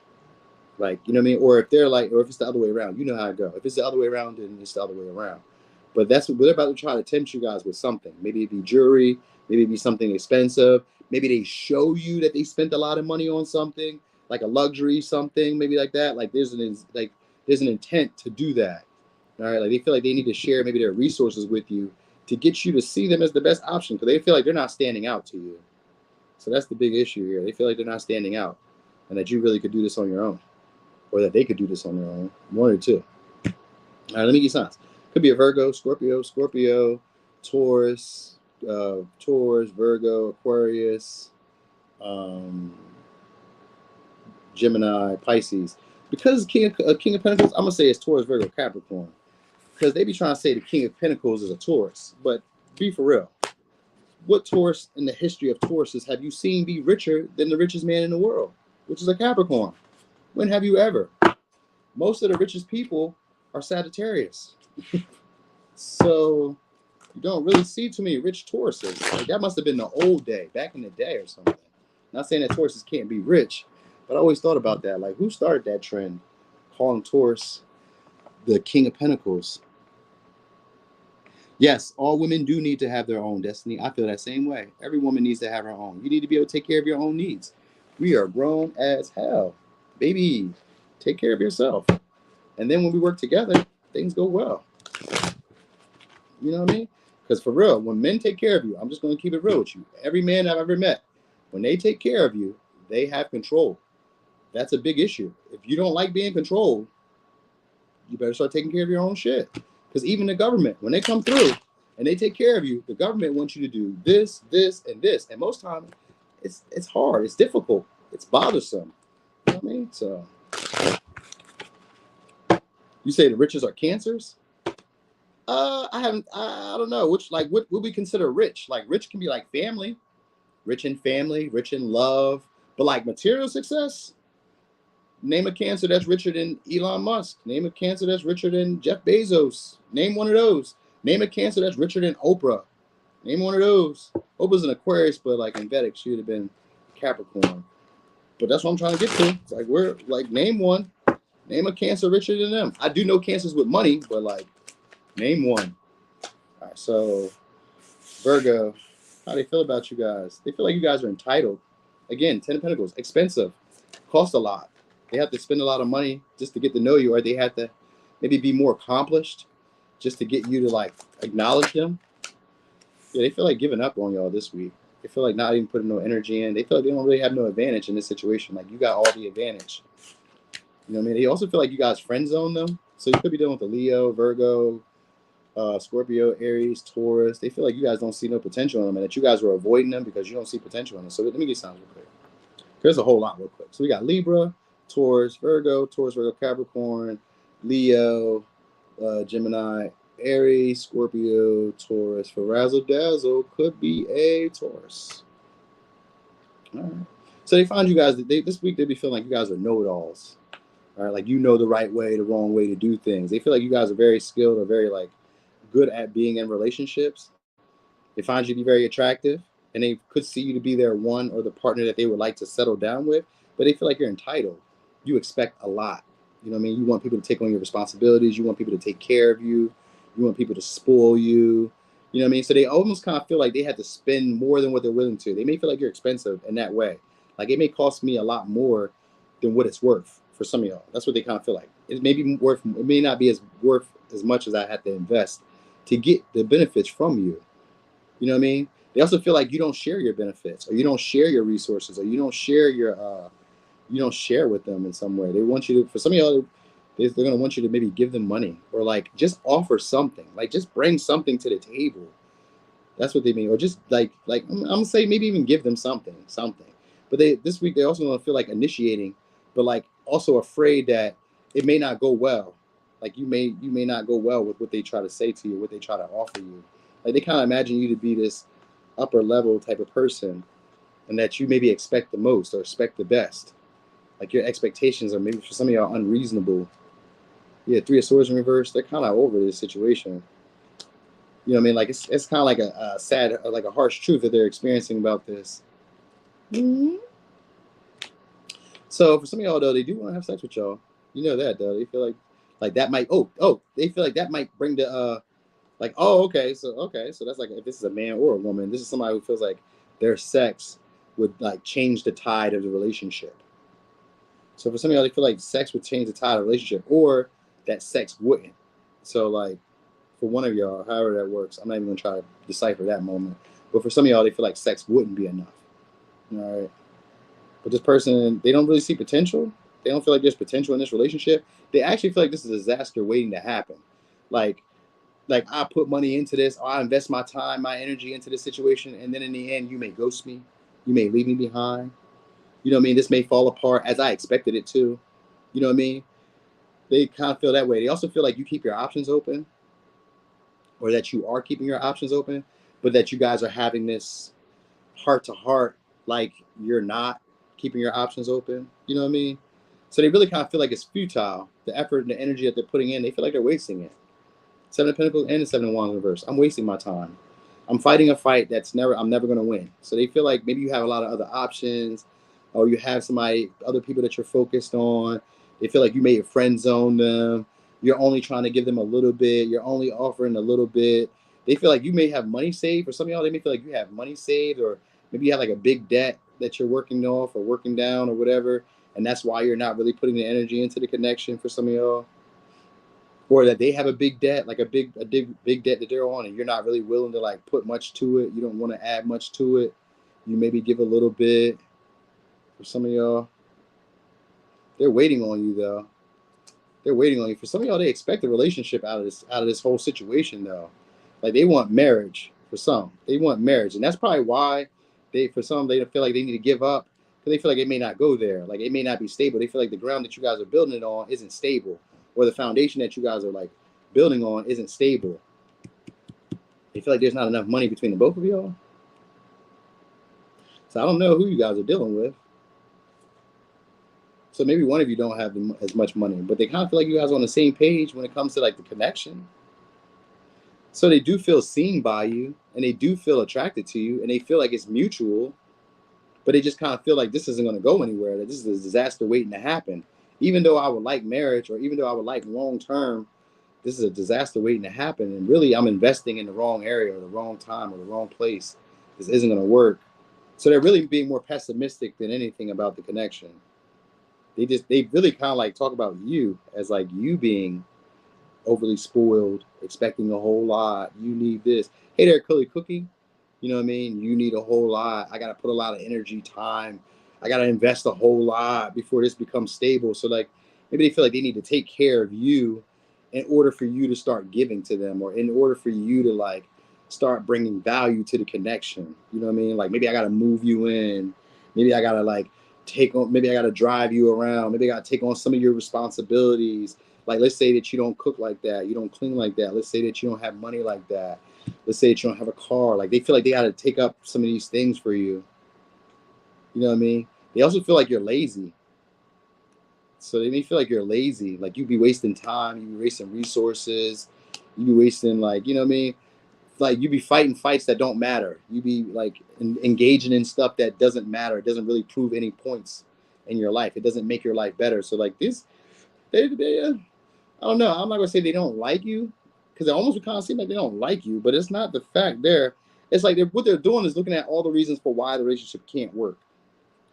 Like, you know what I mean? Or if they're like, or if it's the other way around, you know how it goes. If it's the other way around, then it's the other way around. But that's what they're about to try to tempt you guys with something. Maybe it be jewelry. Maybe it be something expensive. Maybe they show you that they spent a lot of money on something, like a luxury something, maybe like that. Like there's an intent to do that. All right, like they feel like they need to share maybe their resources with you to get you to see them as the best option, because they feel like they're not standing out to you. So that's the big issue here. They feel like they're not standing out, and that you really could do this on your own, or that they could do this on their own. One or two. All right, let me give you signs. Could be a Virgo, Scorpio, Taurus, Virgo, Aquarius, Gemini, Pisces. Because King of Pentacles, I'm gonna say it's Taurus, Virgo, Capricorn. Because they be trying to say the King of Pentacles is a Taurus, but be for real. What Taurus in the history of Tauruses have you seen be richer than the richest man in the world, which is a Capricorn? When have you ever? Most of the richest people are Sagittarius. So you don't really see too many rich Tauruses. Like that must have been the old day, back in the day or something. Not saying that Tauruses can't be rich, but I always thought about that. Like who started that trend, calling Taurus the King of Pentacles? Yes, all women do need to have their own destiny. I feel that same way. Every woman needs to have her own. You need to be able to take care of your own needs. We are grown as hell. Baby, take care of yourself. And then when we work together, things go well. You know what I mean? Because for real, when men take care of you, I'm just going to keep it real with you. Every man I've ever met, when they take care of you, they have control. That's a big issue. If you don't like being controlled, you better start taking care of your own shit. Because even the government, when they come through and they take care of you, the government wants you to do this, this, and this. And most times, it's hard. It's difficult. It's bothersome. You know what I mean? So You say the riches are Cancers? I don't know. Which, like, what would we consider rich? Like, rich can be like family, rich in family, rich in love. But like material success, name a Cancer that's richer than Elon Musk. Name a Cancer that's richer than Jeff Bezos. Name one of those. Name a Cancer that's richer than Oprah. Name one of those. Oprah's an Aquarius, but like in Vedic, she would have been Capricorn. But that's what I'm trying to get to. It's like, we're like, name one. Name a Cancer richer than them. I do know Cancers with money, but like, name one. All right, so Virgo, how do they feel about you guys? They feel like you guys are entitled. Again, 10 of Pentacles, expensive, cost a lot. They have to spend a lot of money just to get to know you, or they have to maybe be more accomplished just to get you to like acknowledge them. Yeah, they feel like giving up on y'all this week. They feel like not even putting no energy in. They feel like they don't really have no advantage in this situation. Like, you got all the advantage. You know what I mean? They also feel like you guys friend zone them. So you could be dealing with a Leo, Virgo, Scorpio, Aries, Taurus. They feel like you guys don't see no potential in them, and that you guys are avoiding them because you don't see potential in them. So let me get some real quick. There's a whole lot real quick. So we got Libra, Taurus, Virgo, Capricorn, Leo, Gemini, Aries, Scorpio, Taurus. For razzle dazzle, could be a Taurus. All right. So they find you guys this week. They be feeling like you guys are know-it-alls. All right, like, you know the right way, the wrong way to do things. They feel like you guys are very skilled or very like good at being in relationships. They find you to be very attractive, and they could see you to be their one or the partner that they would like to settle down with. But they feel like you're entitled. You expect a lot. You know what I mean? You want people to take on your responsibilities. You want people to take care of you. You want people to spoil you. You know what I mean? So they almost kind of feel like they have to spend more than what they're willing to. They may feel like you're expensive in that way. Like, it may cost me a lot more than what it's worth for some of y'all. That's what they kind of feel like. It may be worth. It may not be as worth as much as I had to invest to get the benefits from you. You know what I mean? They also feel like you don't share your benefits, or you don't share your resources, or you don't share you don't share with them in some way. They want you to, for some of y'all, they're going to want you to maybe give them money, or like just offer something, like just bring something to the table. That's what they mean. Or just like I'm gonna say maybe even give them something. But this week they also going to feel like initiating, but like also afraid that it may not go well. Like, you may not go well with what they try to say to you, what they try to offer you. Like, they kind of imagine you to be this upper level type of person, and that you maybe expect the most or expect the best. Like, your expectations are maybe for some of y'all unreasonable. Yeah, 3 of Swords in reverse. They're kind of over this situation. You know what I mean? Like, it's kind of like a sad, like a harsh truth that they're experiencing about this. Mm-hmm. So for some of y'all though, they do want to have sex with y'all. You know that though. They feel like that might they feel like that might bring the like, oh, okay, so that's like, if this is a man or a woman, this is somebody who feels like their sex would like change the tide of the relationship. So for some of y'all, they feel like sex would change the tide of the relationship, or that sex wouldn't. So like, for one of y'all, however that works, I'm not even gonna try to decipher that moment. But for some of y'all, they feel like sex wouldn't be enough. All right. But this person, they don't really see potential. They don't feel like there's potential in this relationship. They actually feel like this is a disaster waiting to happen. Like I put money into this, or I invest my time, my energy into this situation, and then in the end, you may ghost me. You may leave me behind. You know what I mean? This may fall apart as I expected it to. You know what I mean? They kind of feel that way. They also feel like you keep your options open, or that you are keeping your options open, but that you guys are having this heart to heart, like you're not keeping your options open. You know what I mean? So they really kind of feel like it's futile. The effort and the energy that they're putting in, they feel like they're wasting it. 7 of Pentacles and the 7 of Wands in reverse. I'm wasting my time. I'm fighting a fight I'm never going to win. So they feel like maybe you have a lot of other options, or you have other people that you're focused on. They feel like you may have friend zoned them. You're only trying to give them a little bit. You're only offering a little bit. They feel like you may have money saved. For some of y'all, they may feel like you have money saved, or maybe you have like a big debt that you're working off or working down or whatever. And that's why you're not really putting the energy into the connection for some of y'all. Or that they have a big debt, like a big debt that they're on, and you're not really willing to like put much to it. You don't want to add much to it. You maybe give a little bit. For some of y'all, they're waiting on you though. They're waiting on you. For some of y'all, they expect a relationship out of this whole situation though. Like, they want marriage. For some, they want marriage, and that's probably why they feel like they need to give up, Because they feel like it may not go there. Like it may not be stable. They feel like the ground that you guys are building it on isn't stable, or the foundation that you guys are like building on isn't stable. They feel like there's not enough money between the both of y'all. So I don't know who you guys are dealing with. So maybe one of you don't have as much money, but they kind of feel like you guys are on the same page when it comes to like the connection. So they do feel seen by you, and they do feel attracted to you, and they feel like it's mutual, but they just kind of feel like this isn't going to go anywhere, that this is a disaster waiting to happen. Even though I would like marriage, or even though I would like long term, this is a disaster waiting to happen. And really, I'm investing in the wrong area, or the wrong time, or the wrong place. This isn't going to work. So they're really being more pessimistic than anything about the connection. They really kind of like talk about you as like you being overly spoiled, expecting a whole lot. You need this. Hey there, Cookie. You know what I mean? You need a whole lot. I got to put a lot of energy, time. I got to invest a whole lot before this becomes stable. So like maybe they feel like they need to take care of you in order for you to start giving to them, or in order for you to like start bringing value to the connection. You know what I mean? Like maybe I got to move you in. Maybe I got to like maybe I got to drive you around. Maybe I got to take on some of your responsibilities. Like, let's say that you don't cook like that. You don't clean like that. Let's say that you don't have money like that. Let's say that you don't have a car. Like, they feel like they got to take up some of these things for you. You know what I mean? They also feel like you're lazy. So they may feel like you're lazy. Like, you be wasting time. You be wasting resources. You be wasting, like, you know what I mean? Like, you be fighting fights that don't matter. You be, like, engaging in stuff that doesn't matter. It doesn't really prove any points in your life. It doesn't make your life better. So, like, this, they I don't know. I'm not going to say they don't like you, because it almost kind of seem like they don't like you, but it's not the fact there. It's like what they're doing is looking at all the reasons for why the relationship can't work.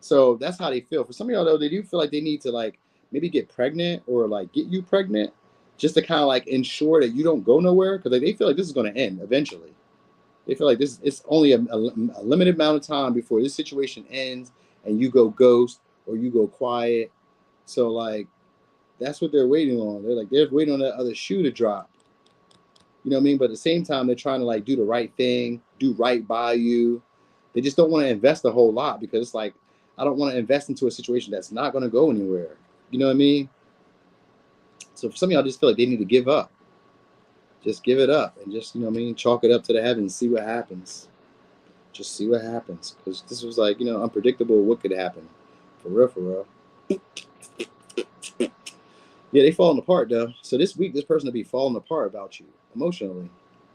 So that's how they feel. For some of y'all, though, they do feel like they need to, like, maybe get pregnant, or, like, get you pregnant just to kind of, like, ensure that you don't go nowhere, because they feel like this is going to end eventually. They feel like it's only a limited amount of time before this situation ends and you go ghost or you go quiet. So, like, that's what they're waiting on. They're waiting on that other shoe to drop. You know what I mean? But at the same time, they're trying to like do the right thing, do right by you. They just don't want to invest a whole lot, because it's like, I don't want to invest into a situation that's not going to go anywhere. You know what I mean? So for some of y'all, just feel like they need to give up. Just give it up and just, you know what I mean, chalk it up to the heavens, see what happens. Just see what happens. Because this was like, you know, unpredictable. What could happen? For real, for real. Yeah, they falling apart though. So this week, this person will be falling apart about you emotionally,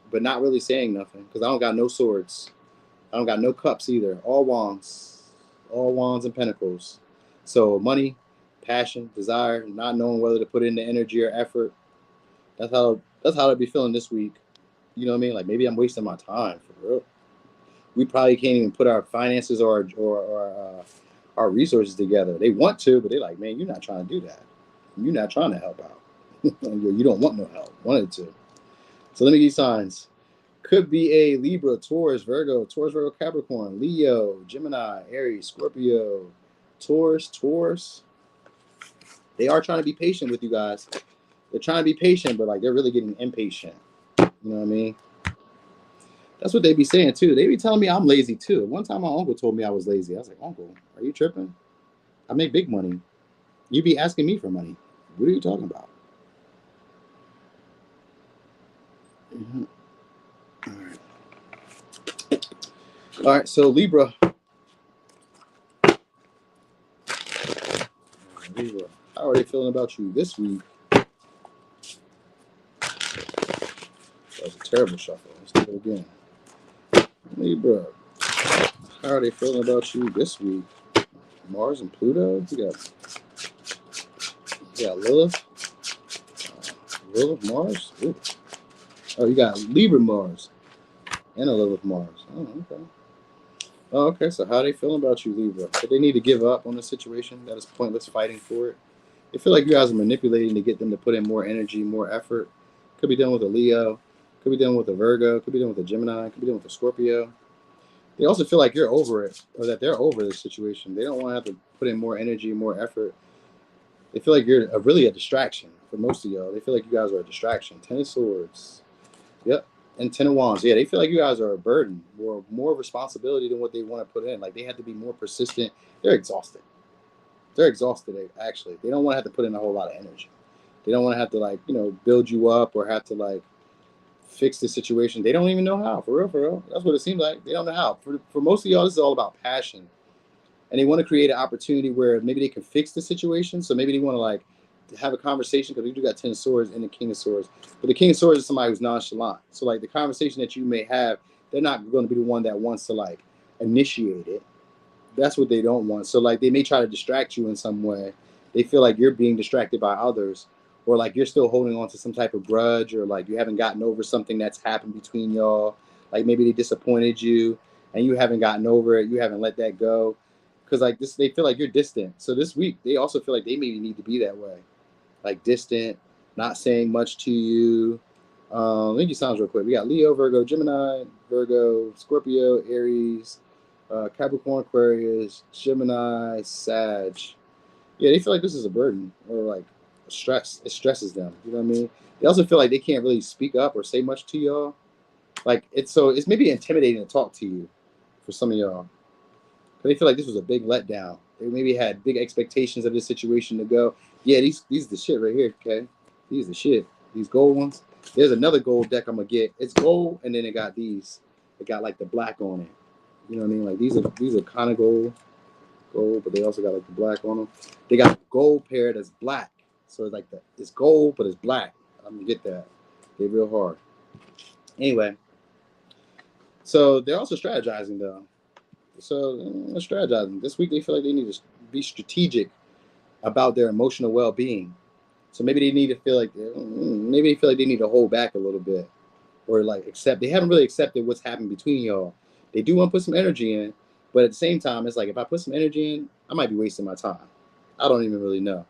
but not really saying nothing, because I don't got no swords. I don't got no cups either. All wands and pentacles. So money, passion, desire, not knowing whether to put in the energy or effort. That's how I'd be feeling this week. You know what I mean? Like, maybe I'm wasting my time, for real. We probably can't even put our finances or our resources together. They want to, but they're like, man, you're not trying to do that. You're not trying to help out. You don't want no help. Wanted to. So let me give you signs. Could be a Libra, Taurus, Virgo, Capricorn, Leo, Gemini, Aries, Scorpio, Taurus. They are trying to be patient with you guys. They're trying to be patient, but like they're really getting impatient. You know what I mean? That's what they be saying too. They be telling me I'm lazy too. One time my uncle told me I was lazy. I was like, Uncle, are you tripping? I make big money. You be asking me for money. What are you talking about? Mm-hmm. All right, so Libra. How are they feeling about you this week? That was a terrible shuffle. Let's do it again. Libra. How are they feeling about you this week? Mars and Pluto. You got Lilith. Lilith Mars. Ooh. Oh, you got Libra Mars and a Lilith Mars. Oh, okay. Oh, okay. So how are they feeling about you, Libra? Do they need to give up on the situation that is pointless fighting for it? They feel like you guys are manipulating to get them to put in more energy, more effort. Could be done with a Leo. Could be done with a Virgo. Could be done with a Gemini. Could be done with a Scorpio. They also feel like you're over it, or that they're over the situation. They don't want to have to put in more energy, more effort. They feel like you're really a distraction for most of y'all. They feel like you guys are a distraction. Ten of Swords. Yep. And Ten of Wands, yeah, they feel like you guys are a burden, or more responsibility than what they want to put in. Like they have to be more persistent. They're exhausted. They're exhausted, actually. They don't want to have to put in a whole lot of energy. They don't want to have to, like, build you up or have to, like, fix the situation. They don't even know how, for real, for real. That's what it seems like. They don't know how. For most of y'all, this is all about passion. And they want to create an opportunity where maybe they can fix the situation. So maybe they want to, like, have a conversation, because we do got 10 of Swords and the King of Swords. But the King of Swords is somebody who's nonchalant. So, like, the conversation that you may have, they're not going to be the one that wants to, like, initiate it. That's what they don't want. So, like, they may try to distract you in some way. They feel like you're being distracted by others, or like you're still holding on to some type of grudge, or like you haven't gotten over something that's happened between y'all. Like maybe they disappointed you and you haven't gotten over it. You haven't let that go. Because like this, they feel like you're distant. So this week, they also feel like they maybe need to be that way. Like distant, not saying much to you. Let me get signs real quick. We got Leo, Virgo, Gemini, Virgo, Scorpio, Aries, Capricorn, Aquarius, Gemini, Sag. Yeah, they feel like this is a burden, or like a stress. It stresses them. You know what I mean? They also feel like they can't really speak up or say much to y'all. Like it's maybe intimidating to talk to you for some of y'all. But they feel like this was a big letdown. They maybe had big expectations of this situation to go. Yeah, these are the shit right here. Okay, these are the shit. These gold ones. There's another gold deck I'm gonna get. It's gold, and then it got these. It got like the black on it. You know what I mean? Like these are kind of gold, but they also got like the black on them. They got a gold pair that's black, so it's like it's gold but it's black. I'm gonna get that. They're real hard. Anyway, so they're also strategizing though. So they're strategizing this week. They feel like they need to be strategic about their emotional well-being. So maybe they need to feel like they need to hold back a little bit, or like accept. They haven't really accepted what's happened between y'all. They do want to put some energy in, but at the same time, it's like if I put some energy in, I might be wasting my time. I don't even really know.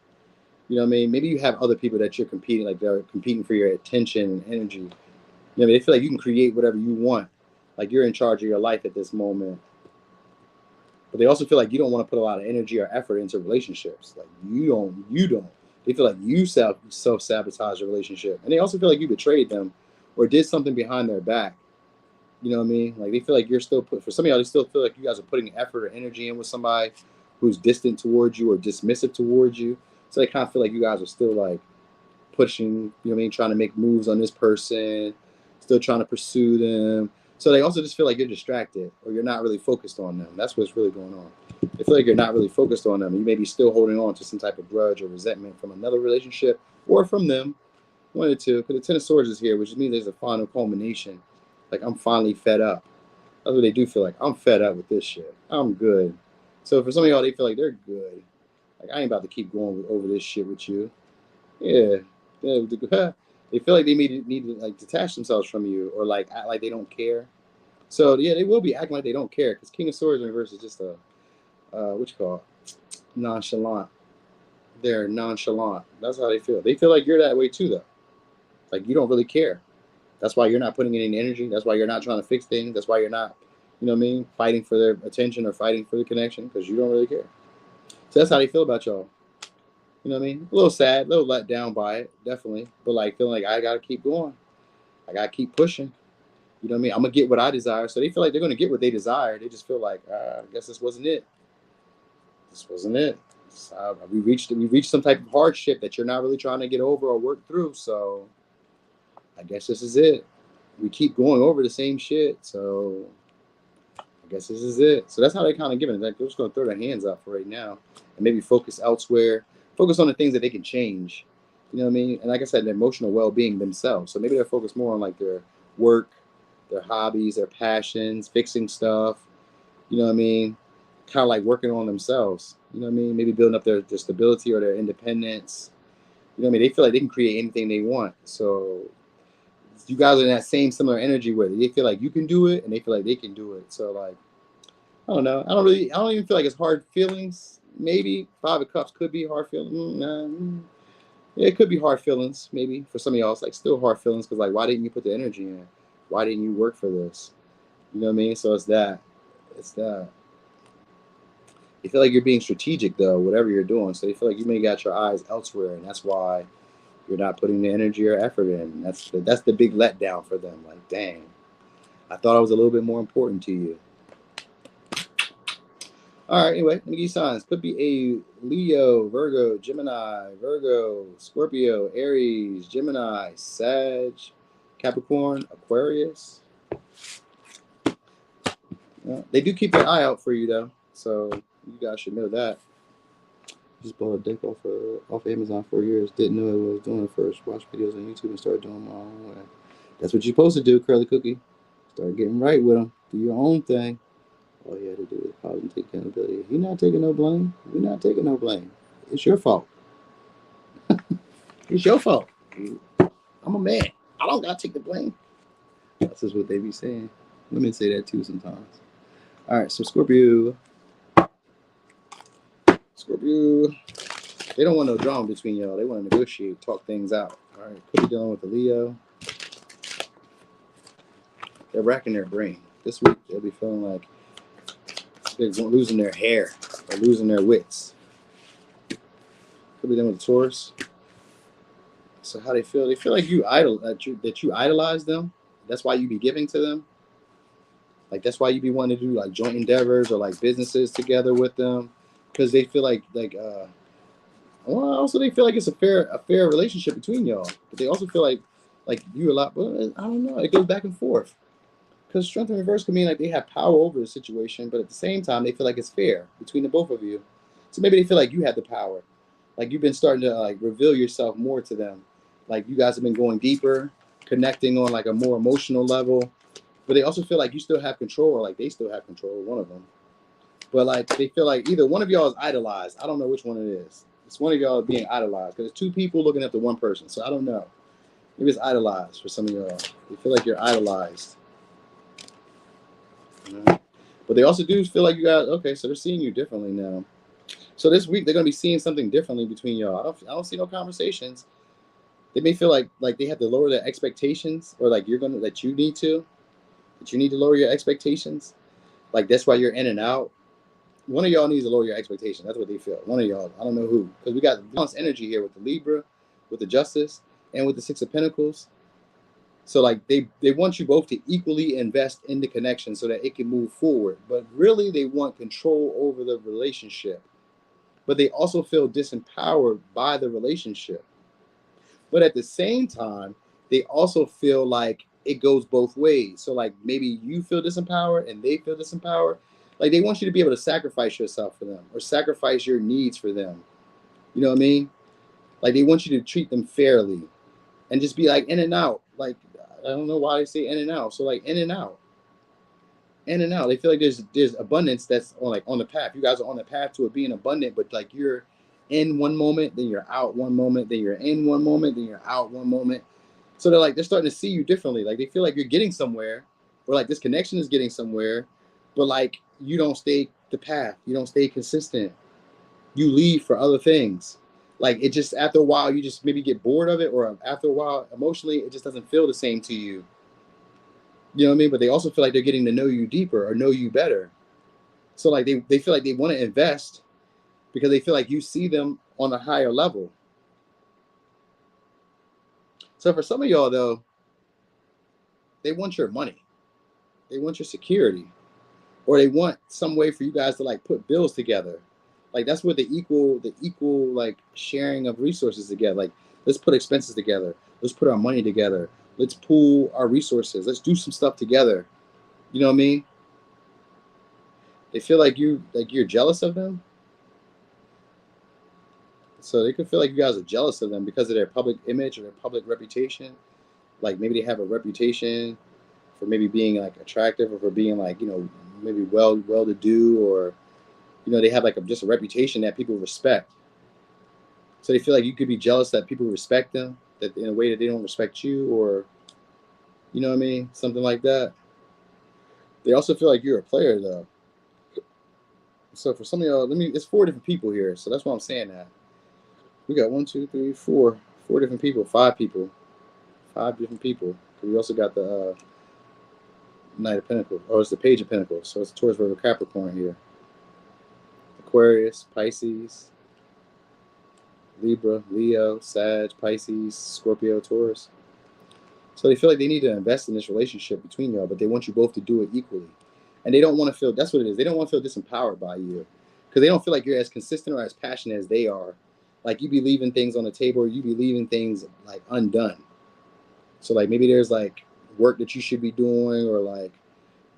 You know what I mean? Maybe you have other people that you're competing, like they're competing for your attention and energy. You know what I mean? They feel like you can create whatever you want. Like you're in charge of your life at this moment. But they also feel like you don't want to put a lot of energy or effort into relationships. Like you don't. They feel like you self-sabotage a relationship. And they also feel like you betrayed them or did something behind their back. You know what I mean? Like they feel like you're still for some of y'all, they still feel like you guys are putting effort or energy in with somebody who's distant towards you or dismissive towards you. So they kind of feel like you guys are still like pushing, you know what I mean, trying to make moves on this person, still trying to pursue them. So they also just feel like you're distracted or you're not really focused on them. That's what's really going on. They feel like you're not really focused on them. You may be still holding on to some type of grudge or resentment from another relationship or from them. One or two, because the Ten of Swords is here, which means there's a final culmination. Like I'm finally fed up. That's what they do feel like. I'm fed up with this shit. I'm good. So for some of y'all, they feel like they're good. Like I ain't about to keep going over this shit with you. Yeah. They feel like they need to like detach themselves from you or like act like they don't care. So yeah, they will be acting like they don't care because King of Swords in reverse is just a what you call it? Nonchalant. They're nonchalant. That's how they feel. They feel like you're that way too, though. Like you don't really care. That's why you're not putting in any energy. That's why you're not trying to fix things. That's why you're not, you know what I mean, fighting for their attention or fighting for the connection because you don't really care. So that's how they feel about y'all. You know what I mean? A little sad, a little let down by it, definitely. But like feeling like I gotta keep going. I gotta keep pushing. You know what I mean? I'm gonna get what I desire. So they feel like they're gonna get what they desire. They just feel like, I guess this wasn't it. This wasn't it. We reached some type of hardship that you're not really trying to get over or work through. So I guess this is it. We keep going over the same shit. So I guess this is it. So that's how they kind of give it. Like they're just gonna throw their hands up for right now and maybe focus elsewhere. Focus on the things that they can change. You know what I mean? And like I said, their emotional well-being themselves. So maybe they're focused more on like their work, their hobbies, their passions, fixing stuff. You know what I mean? Kind of like working on themselves. You know what I mean? Maybe building up their stability or their independence. You know what I mean? They feel like they can create anything they want. So you guys are in that same similar energy with it. They feel like you can do it and they feel like they can do it. So like, I don't know. I don't even feel like it's hard feelings. Maybe Five of Cups could be hard feelings. Yeah, it could be hard feelings. Maybe for some of y'all, it's like still hard feelings because like, why didn't you put the energy in? Why didn't you work for this? You know what I mean? So it's that. It's that. You feel like you're being strategic though, whatever you're doing. So you feel like you may got your eyes elsewhere, and that's why You're not putting the energy or effort in. That's the big letdown for them. Like, dang, I thought I was a little bit more important to you. All right, anyway, let me give you signs. Could be a Leo, Virgo, Gemini, Virgo, Scorpio, Aries, Gemini, Sag, Capricorn, Aquarius. They do keep their eye out for you, though. So you guys should know that. Just bought a deck off Amazon for years. Didn't know what I was doing at first. Watched videos on YouTube and started doing my own way. That's what you're supposed to do, Curly Cookie. Start getting right with them. Do your own thing. All you had to do is pause and take accountability. You're not taking no blame. You're not taking no blame. It's your fault. It's your fault. I'm a man. I don't got to take the blame. That's just what they be saying. Women say that too sometimes. All right, so Scorpio. They don't want no drama between y'all. They want to negotiate, talk things out. All right, could be dealing with the Leo. They're racking their brain. This week, they'll be feeling like they're losing their hair or losing their wits. Could be dealing with the Taurus. So how they feel? They feel like you idolize them. That's why you be giving to them. Like, that's why you be wanting to do like joint endeavors or like businesses together with them, because they feel like well, also they feel like it's a fair relationship between y'all. But they also feel like you a lot. Well, I don't know. It goes back and forth. Because strength in reverse can mean like they have power over the situation, but at the same time they feel like it's fair between the both of you. So maybe they feel like you have the power. Like you've been starting to like reveal yourself more to them. Like you guys have been going deeper, connecting on like a more emotional level. But they also feel like you still have control, or like they still have control, one of them. But like they feel like either one of y'all is idolized. I don't know which one it is. It's one of y'all being idolized because it's two people looking at the one person. So I don't know. Maybe it's idolized for some of y'all. They feel like you're idolized. But they also do feel like you guys, okay, so they're seeing you differently now. So this week they're gonna be seeing something differently between y'all. I don't see no conversations. They may feel like they have to lower their expectations, or like you need to lower your expectations. Like that's why you're in and out. One of y'all needs to lower your expectations. That's what they feel. One of y'all, I don't know who, because we got balanced energy here with the Libra, with the Justice, and with the Six of Pentacles. So like they want you both to equally invest in the connection so that it can move forward. But really they want control over the relationship. But they also feel disempowered by the relationship. But at the same time, they also feel like it goes both ways. So like maybe you feel disempowered and they feel disempowered. Like they want you to be able to sacrifice yourself for them or sacrifice your needs for them. You know what I mean? Like they want you to treat them fairly and just be like in and out. Like, I don't know why they say in and out. So like in and out. In and out. They feel like there's abundance that's on the path. You guys are on the path to it being abundant, but like you're in one moment, then you're out one moment, then you're in one moment, then you're out one moment. So they're starting to see you differently. Like they feel like you're getting somewhere, or like this connection is getting somewhere, but like you don't stay the path. You don't stay consistent. You leave for other things. Like it just, after a while, you just maybe get bored of it, or after a while, emotionally, it just doesn't feel the same to you. You know what I mean? But they also feel like they're getting to know you deeper or know you better. So like they feel like they want to invest because they feel like you see them on a higher level. So for some of y'all though, they want your money. They want your security. Or they want some way for you guys to like put bills together. Like that's where the equal like sharing of resources together. Like let's put expenses together. Let's put our money together. Let's pool our resources. Let's do some stuff together. You know what I mean? They feel like you're jealous of them. So they could feel like you guys are jealous of them because of their public image or their public reputation. Like maybe they have a reputation for maybe being like attractive, or for being like, maybe well to do, or they have like just a reputation that people respect. So they feel like you could be jealous that people respect them, that in a way that they don't respect you, or you know what I mean, something like that. They also feel like you're a player though. So for some of y'all, it's 4 different people here. So that's why I'm saying that. We got 1, 2, 3, 4 different people, 5 people, 5 different people. We also got the Knight of Pentacles, or it's the Page of Pentacles. So it's Taurus, Virgo, Capricorn here. Aquarius, Pisces, Libra, Leo, Sag, Pisces, Scorpio, Taurus. So they feel like they need to invest in this relationship between y'all, but they want you both to do it equally. And they don't want to feel, that's what it is. They don't want to feel disempowered by you because they don't feel like you're as consistent or as passionate as they are. Like you be leaving things on the table or you be leaving things like undone. So like maybe there's like work that you should be doing, or like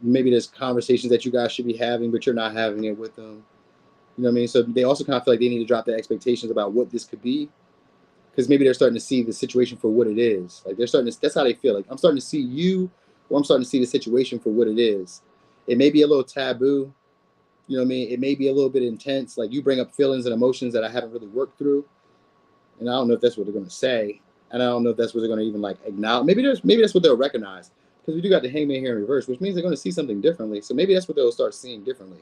maybe there's conversations that you guys should be having, but you're not having it with them. You know what I mean? So they also kind of feel like they need to drop their expectations about what this could be, because maybe they're starting to see the situation for what it is. Like they're starting to, that's how they feel. Like I'm starting to see you, or I'm starting to see the situation for what it is. It may be a little taboo. You know what I mean? It may be a little bit intense. Like you bring up feelings and emotions that I haven't really worked through. And I don't know if that's what they're going to say. And I don't know if that's what they're going to even like acknowledge. Maybe that's what they'll recognize. Because we do got the Hangman here in reverse, which means they're going to see something differently. So maybe that's what they'll start seeing differently.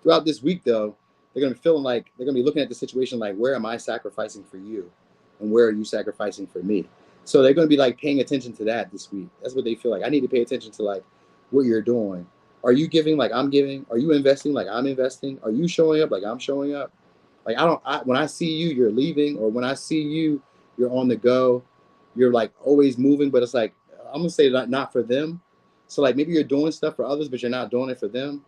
Throughout this week, though, they're going to be feeling like they're going to be looking at the situation like, where am I sacrificing for you? And where are you sacrificing for me? So they're going to be like paying attention to that this week. That's what they feel like. I need to pay attention to like what you're doing. Are you giving like I'm giving? Are you investing like I'm investing? Are you showing up like I'm showing up? Like when I see you, you're leaving, or when I see you, you're on the go. You're like always moving, but it's like I'm gonna say not for them. So like maybe you're doing stuff for others, but you're not doing it for them.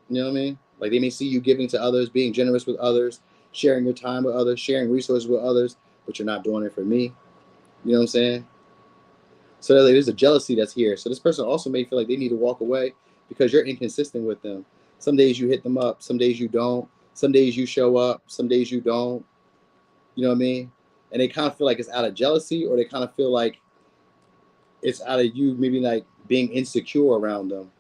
You know what I mean? Like they may see you giving to others, being generous with others, sharing your time with others, sharing resources with others, but you're not doing it for me. You know what I'm saying? So like, there's a jealousy that's here. So this person also may feel like they need to walk away because you're inconsistent with them. Some days you hit them up, some days you don't. Some days you show up, some days you don't. You know what I mean? And they kind of feel like it's out of jealousy, or they kind of feel like it's out of you maybe like being insecure around them,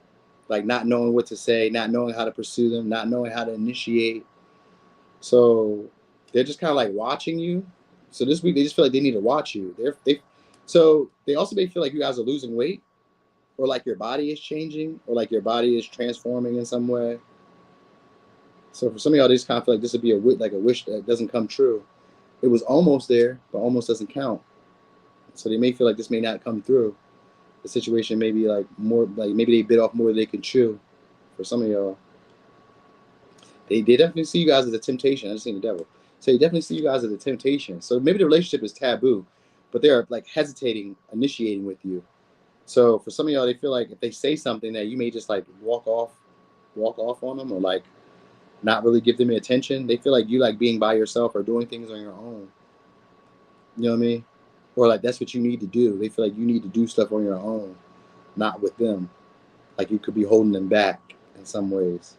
like not knowing what to say, not knowing how to pursue them, not knowing how to initiate. So they're just kind of like watching you. So this week they just feel like they need to watch you. So they also may feel like you guys are losing weight, or like your body is changing, or like your body is transforming in some way. So for some of y'all, they just kind of feel like this would be a wish that doesn't come true. It was almost there, but almost doesn't count. So they may feel like this may not come through. The situation may be like more, like maybe they bit off more than they can chew. For some of y'all, they definitely see you guys as a temptation. I just seen the devil. So they definitely see you guys as a temptation. So maybe the relationship is taboo, but they're like hesitating, initiating with you. So for some of y'all, they feel like if they say something that you may just like walk off on them, or like not really give them attention. They feel like you like being by yourself or doing things on your own. You know what I mean? Or like that's what you need to do. They feel like you need to do stuff on your own, not with them. Like you could be holding them back in some ways.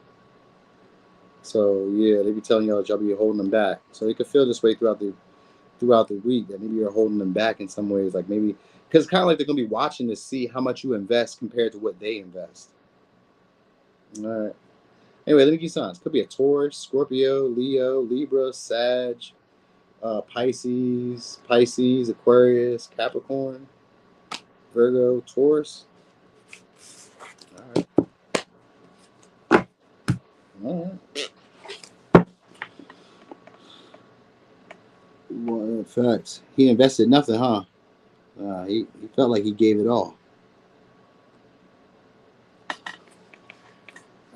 So yeah, they be telling y'all that y'all be holding them back. So they could feel this way throughout the week, that maybe you're holding them back in some ways. Like maybe because it's kind of like they're gonna be watching to see how much you invest compared to what they invest. All right. Anyway, let me give you signs. Could be a Taurus, Scorpio, Leo, Libra, Sag, Pisces, Aquarius, Capricorn, Virgo, Taurus. All right. All right. Well, facts. He invested nothing, huh? He felt like he gave it all.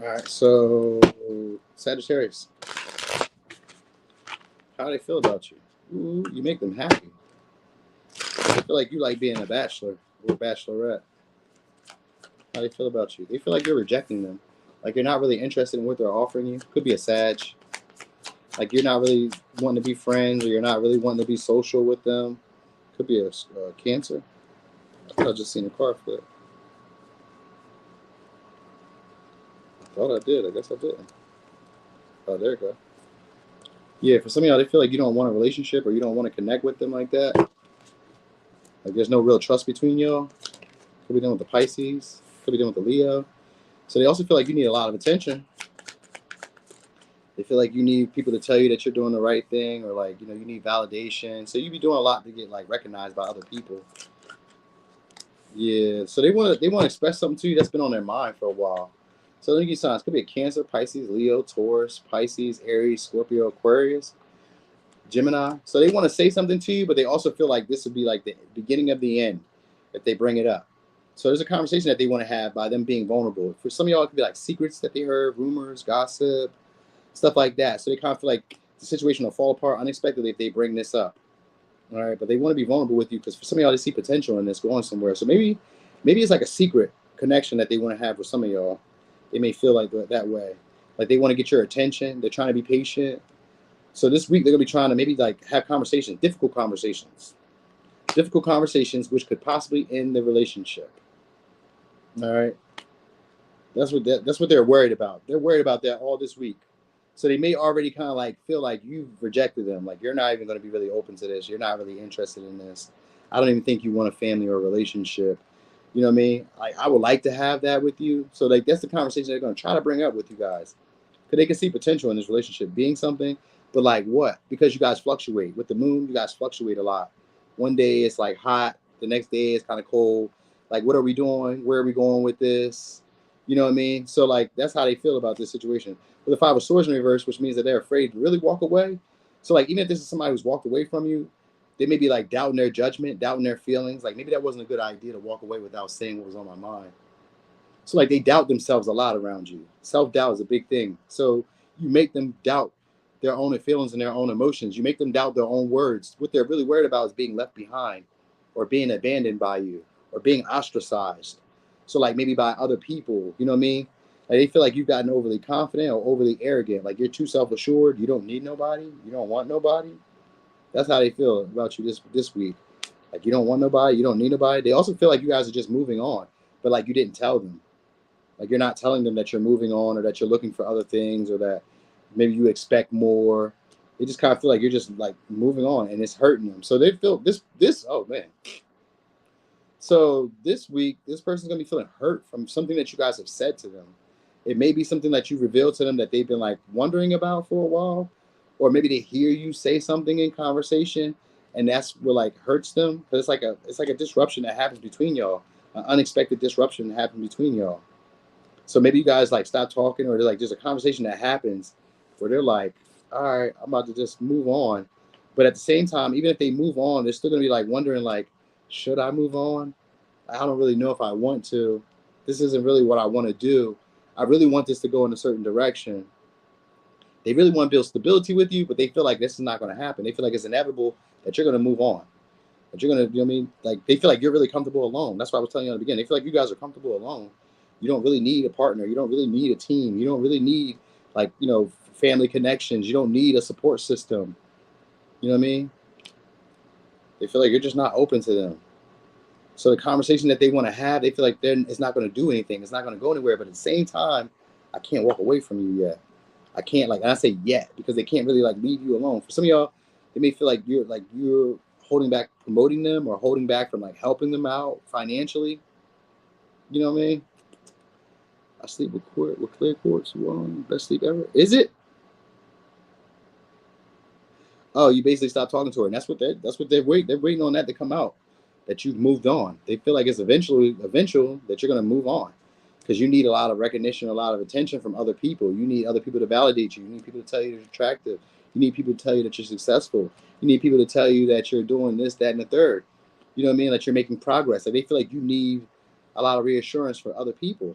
All right, so Sagittarius. How do they feel about you? Ooh, you make them happy. They feel like you like being a bachelor or a bachelorette. How do they feel about you? They feel like you're rejecting them. Like you're not really interested in what they're offering you. Could be a Sag. Like you're not really wanting to be friends, or you're not really wanting to be social with them. Could be a Cancer. I thought I just seen a car flip. I thought I did. I guess I didn't. Oh, there you go. Yeah, for some of y'all, they feel like you don't want a relationship, or you don't want to connect with them like that. Like there's no real trust between y'all. Could be done with the Pisces. Could be done with the Leo. So they also feel like you need a lot of attention. They feel like you need people to tell you that you're doing the right thing, or like, you know, you need validation. So you be doing a lot to get like recognized by other people. Yeah. So they want to express something to you that's been on their mind for a while. So let me give you signs. Could be a Cancer, Pisces, Leo, Taurus, Pisces, Aries, Scorpio, Aquarius, Gemini. So they want to say something to you, but they also feel like this would be like the beginning of the end if they bring it up. So there's a conversation that they want to have by them being vulnerable. For some of y'all, it could be like secrets that they heard, rumors, gossip. stuff like that. So they kind of feel like the situation will fall apart unexpectedly if they bring this up. All right, but they want to be vulnerable with you because for some of y'all, they see potential in this going somewhere. So maybe it's like a secret connection that they want to have with some of y'all. They may feel like that way, like they want to get your attention. They're trying to be patient. So this week they're gonna be trying to maybe like have conversations, difficult conversations, which could possibly end the relationship. All right, that's what they're worried about. They're worried about that all this week. So they may already kind of like feel like you've rejected them. Like you're not even going to be really open to this. You're not really interested in this. I don't even think you want a family or a relationship. You know what I mean? Like I would like to have that with you. So like that's the conversation they're going to try to bring up with you guys. Because they can see potential in this relationship being something. But like what? Because you guys fluctuate. With the moon, you guys fluctuate a lot. One day it's like hot. The next day it's kind of cold. Like what are we doing? Where are we going with this? You know what I mean? So like that's how they feel about this situation. With the Five of Swords in reverse, which means that they're afraid to really walk away. So like even if this is somebody who's walked away from you, they may be like doubting their judgment, doubting their feelings. Like maybe that wasn't a good idea to walk away without saying what was on my mind. So like they doubt themselves a lot around you. Self-doubt is a big thing. So you make them doubt their own feelings and their own emotions. You make them doubt their own words. What they're really worried about is being left behind or being abandoned by you or being ostracized. So like maybe by other people, you know what I mean? Like they feel like you've gotten overly confident or overly arrogant. Like you're too self-assured. You don't need nobody. You don't want nobody. That's how they feel about you this week. Like you don't want nobody. You don't need nobody. They also feel like you guys are just moving on, but like you didn't tell them. Like you're not telling them that you're moving on or that you're looking for other things or that maybe you expect more. They just kind of feel like you're just like moving on and it's hurting them. So they feel this, oh man. So this week, this person's going to be feeling hurt from something that you guys have said to them. It may be something that you revealed to them that they've been like wondering about for a while, or maybe they hear you say something in conversation and that's what like hurts them. But it's like a disruption that happens between y'all, an unexpected disruption that happens between y'all. So maybe you guys like stop talking or there's a conversation that happens where they're like, all right, I'm about to just move on. But at the same time, even if they move on, they're still going to be like wondering like, should I move on? I don't really know if I want to. This isn't really what I want to do. I really want this to go in a certain direction. They really want to build stability with you, but they feel like this is not going to happen. They feel like it's inevitable that you're going to move on. That you're going to, you know what I mean? Like they feel like you're really comfortable alone. That's what I was telling you at the beginning. They feel like you guys are comfortable alone. You don't really need a partner. You don't really need a team. You don't really need like, you know, family connections. You don't need a support system. You know what I mean? They feel like you're just not open to them. So the conversation that they want to have, they feel like it's not going to do anything. It's not going to go anywhere. But at the same time, I can't walk away from you yet. I can't and I say yet because they can't really like leave you alone. For some of y'all, they may feel like you're holding back promoting them or holding back from like helping them out financially. You know what I mean? I sleep with clear quartz. Best sleep ever. Is it? Oh, you basically stopped talking to her, and that's what they're waiting. They're waiting on that to come out. That you've moved on. They feel like it's eventual that you're going to move on because you need a lot of recognition, a lot of attention from other people. You need other people to validate you. You need people to tell you you're attractive. You need people to tell you that you're successful. You need people to tell you that you're doing this, that, and the third. You know what I mean? That you're making progress. Like they feel like you need a lot of reassurance for other people.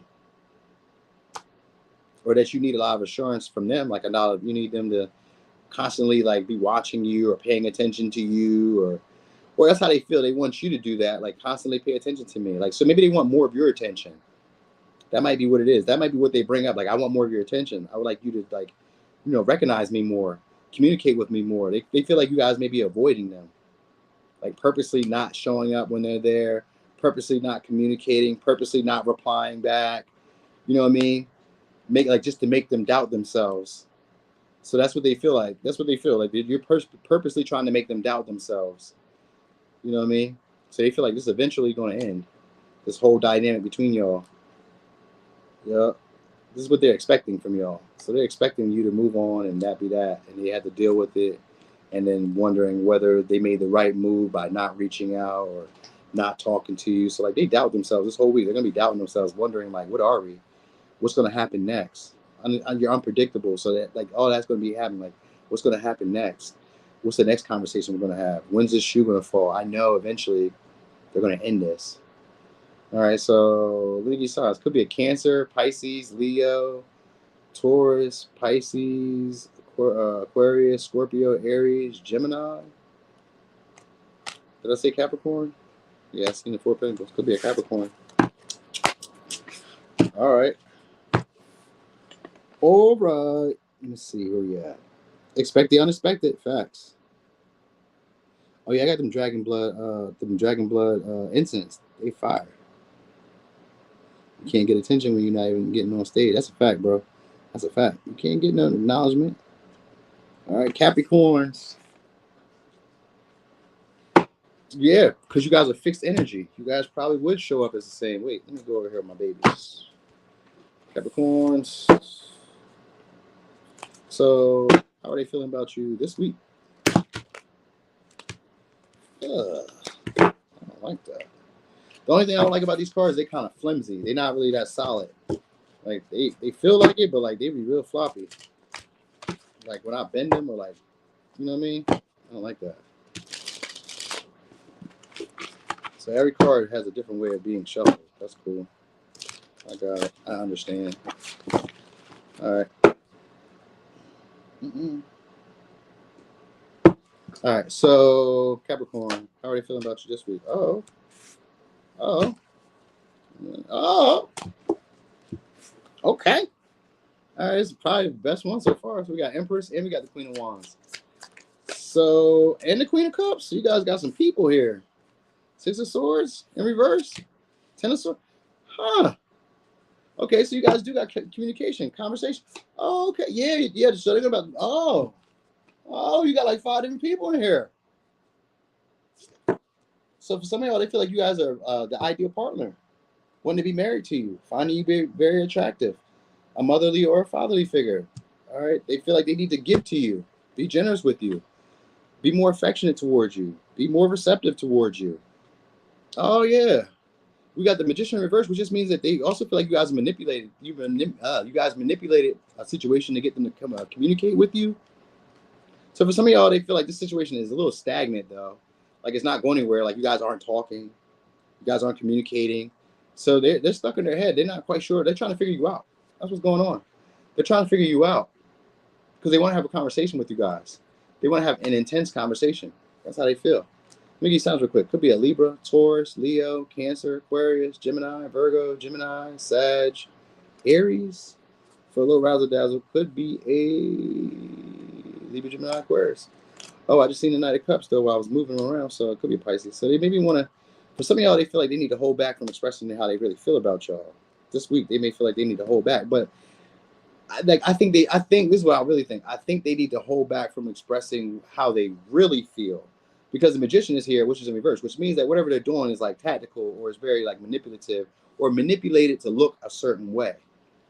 Or that you need a lot of assurance from them, like you need them to constantly like be watching you or paying attention to you, or that's how they feel. They want you to do that, like constantly pay attention to me. Like so, maybe they want more of your attention. That might be what it is. That might be what they bring up. Like I want more of your attention. I would like you to like, you know, recognize me more, communicate with me more. They feel like you guys may be avoiding them, like purposely not showing up when they're there, purposely not communicating, purposely not replying back. You know what I mean? Just to make them doubt themselves. So that's what they feel like. That's what they feel like. You're purposely trying to make them doubt themselves. You know what I mean? So they feel like this is eventually going to end. This whole dynamic between y'all. Yeah. This is what they're expecting from y'all. So they're expecting you to move on and that be that. And they had to deal with it. And then wondering whether they made the right move by not reaching out or not talking to you. So like they doubt themselves this whole week. They're going to be doubting themselves, wondering like, what are we? What's going to happen next? You're unpredictable. So that like all that's going to be happening. Like what's going to happen next? What's the next conversation we're going to have? When's this shoe going to fall? I know eventually they're going to end this. All right. So let me give you signs. Could be a Cancer, Pisces, Leo, Taurus, Pisces, Aquarius, Scorpio, Aries, Gemini. Did I say Capricorn? Yeah, I seen the 4 Pentacles. Could be a Capricorn. All right. All right. Let me see where we at. Expect the unexpected. Facts. Oh yeah, I got them dragon blood incense. They fire. You can't get attention when you're not even getting on stage. That's a fact, bro. That's a fact. You can't get no acknowledgement. All right, Capricorns. Yeah, because you guys are fixed energy. You guys probably would show up as the same. Wait, let me go over here with my babies. Capricorns. So, how are they feeling about you this week? I don't like that. The only thing I don't like about these cards, they kind of flimsy. They're not really that solid. Like, they feel like it, but, like, they be real floppy. Like, when I bend them or, like, you know what I mean? I don't like that. So every card has a different way of being shuffled. That's cool. I got it. I understand. All right. All right. So Capricorn, how are they feeling about you this week? Oh. Okay. All right. This is probably the best one so far. So we got Empress and we got the Queen of Wands. So, and the Queen of Cups. So you guys got some people here. 6 of Swords in reverse. 10 of Swords. Huh. Okay, so you guys do got communication, conversation. Oh, okay. Yeah. So they're about, you got like 5 different people in here. So for some of y'all, they feel like you guys are the ideal partner, wanting to be married to you, finding you very attractive, a motherly or a fatherly figure. All right. They feel like they need to give to you, be generous with you, be more affectionate towards you, be more receptive towards you. Oh, yeah. We got the Magician in reverse, which just means that they also feel like you guys manipulated. You guys manipulated a situation to get them to come communicate with you. So for some of y'all, they feel like this situation is a little stagnant, though. Like it's not going anywhere. Like you guys aren't talking. You guys aren't communicating. So they're stuck in their head. They're not quite sure. They're trying to figure you out. That's what's going on. They're trying to figure you out because they want to have a conversation with you guys. They want to have an intense conversation. That's how they feel. Let me give you signs real quick. Could be a Libra, Taurus, Leo, Cancer, Aquarius, Gemini, Virgo, Gemini, Sag, Aries. For a little razzle dazzle, could be a Libra, Gemini, Aquarius. Oh, I just seen the Knight of Cups though while I was moving around, so it could be Pisces. So they maybe want to. For some of y'all, they feel like they need to hold back from expressing how they really feel about y'all. This week, they may feel like they need to hold back, but I think this is what I really think. I think they need to hold back from expressing how they really feel. Because the Magician is here, which is in reverse, which means that whatever they're doing is like tactical or is very like manipulative or manipulated to look a certain way.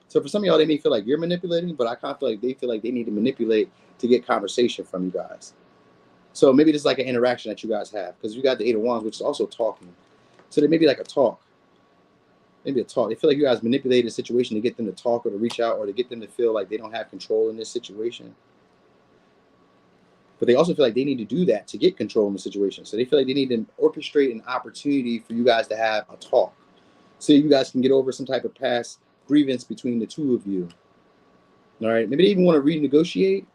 So for some of y'all, they may feel like you're manipulating, but I kind of feel like they need to manipulate to get conversation from you guys. So maybe this is like an interaction that you guys have because you got the 8 of Wands, which is also talking. So there may be like a talk. Maybe a talk. They feel like you guys manipulated a situation to get them to talk or to reach out or to get them to feel like they don't have control in this situation. But they also feel like they need to do that to get control in the situation. So they feel like they need to orchestrate an opportunity for you guys to have a talk. So you guys can get over some type of past grievance between the two of you. All right. Maybe they even want to renegotiate,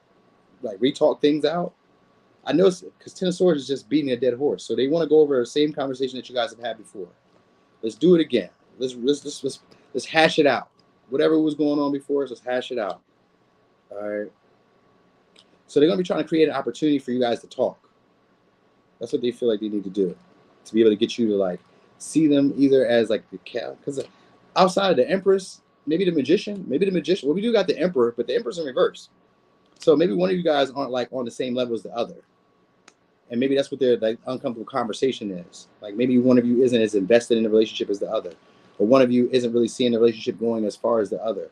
like re-talk things out. I know because 10 of Swords is just beating a dead horse. So they want to go over the same conversation that you guys have had before. Let's do it again. Let's hash it out. Whatever was going on before, let's hash it out. All right. So they're going to be trying to create an opportunity for you guys to talk. That's what they feel like they need to do. To be able to get you to like see them either as like the cat. Because outside of the Empress, maybe the Magician. Well, we do got the Emperor, but the Emperor's in reverse. So maybe one of you guys aren't like on the same level as the other. And maybe that's what their like uncomfortable conversation is. Like maybe one of you isn't as invested in the relationship as the other. Or one of you isn't really seeing the relationship going as far as the other.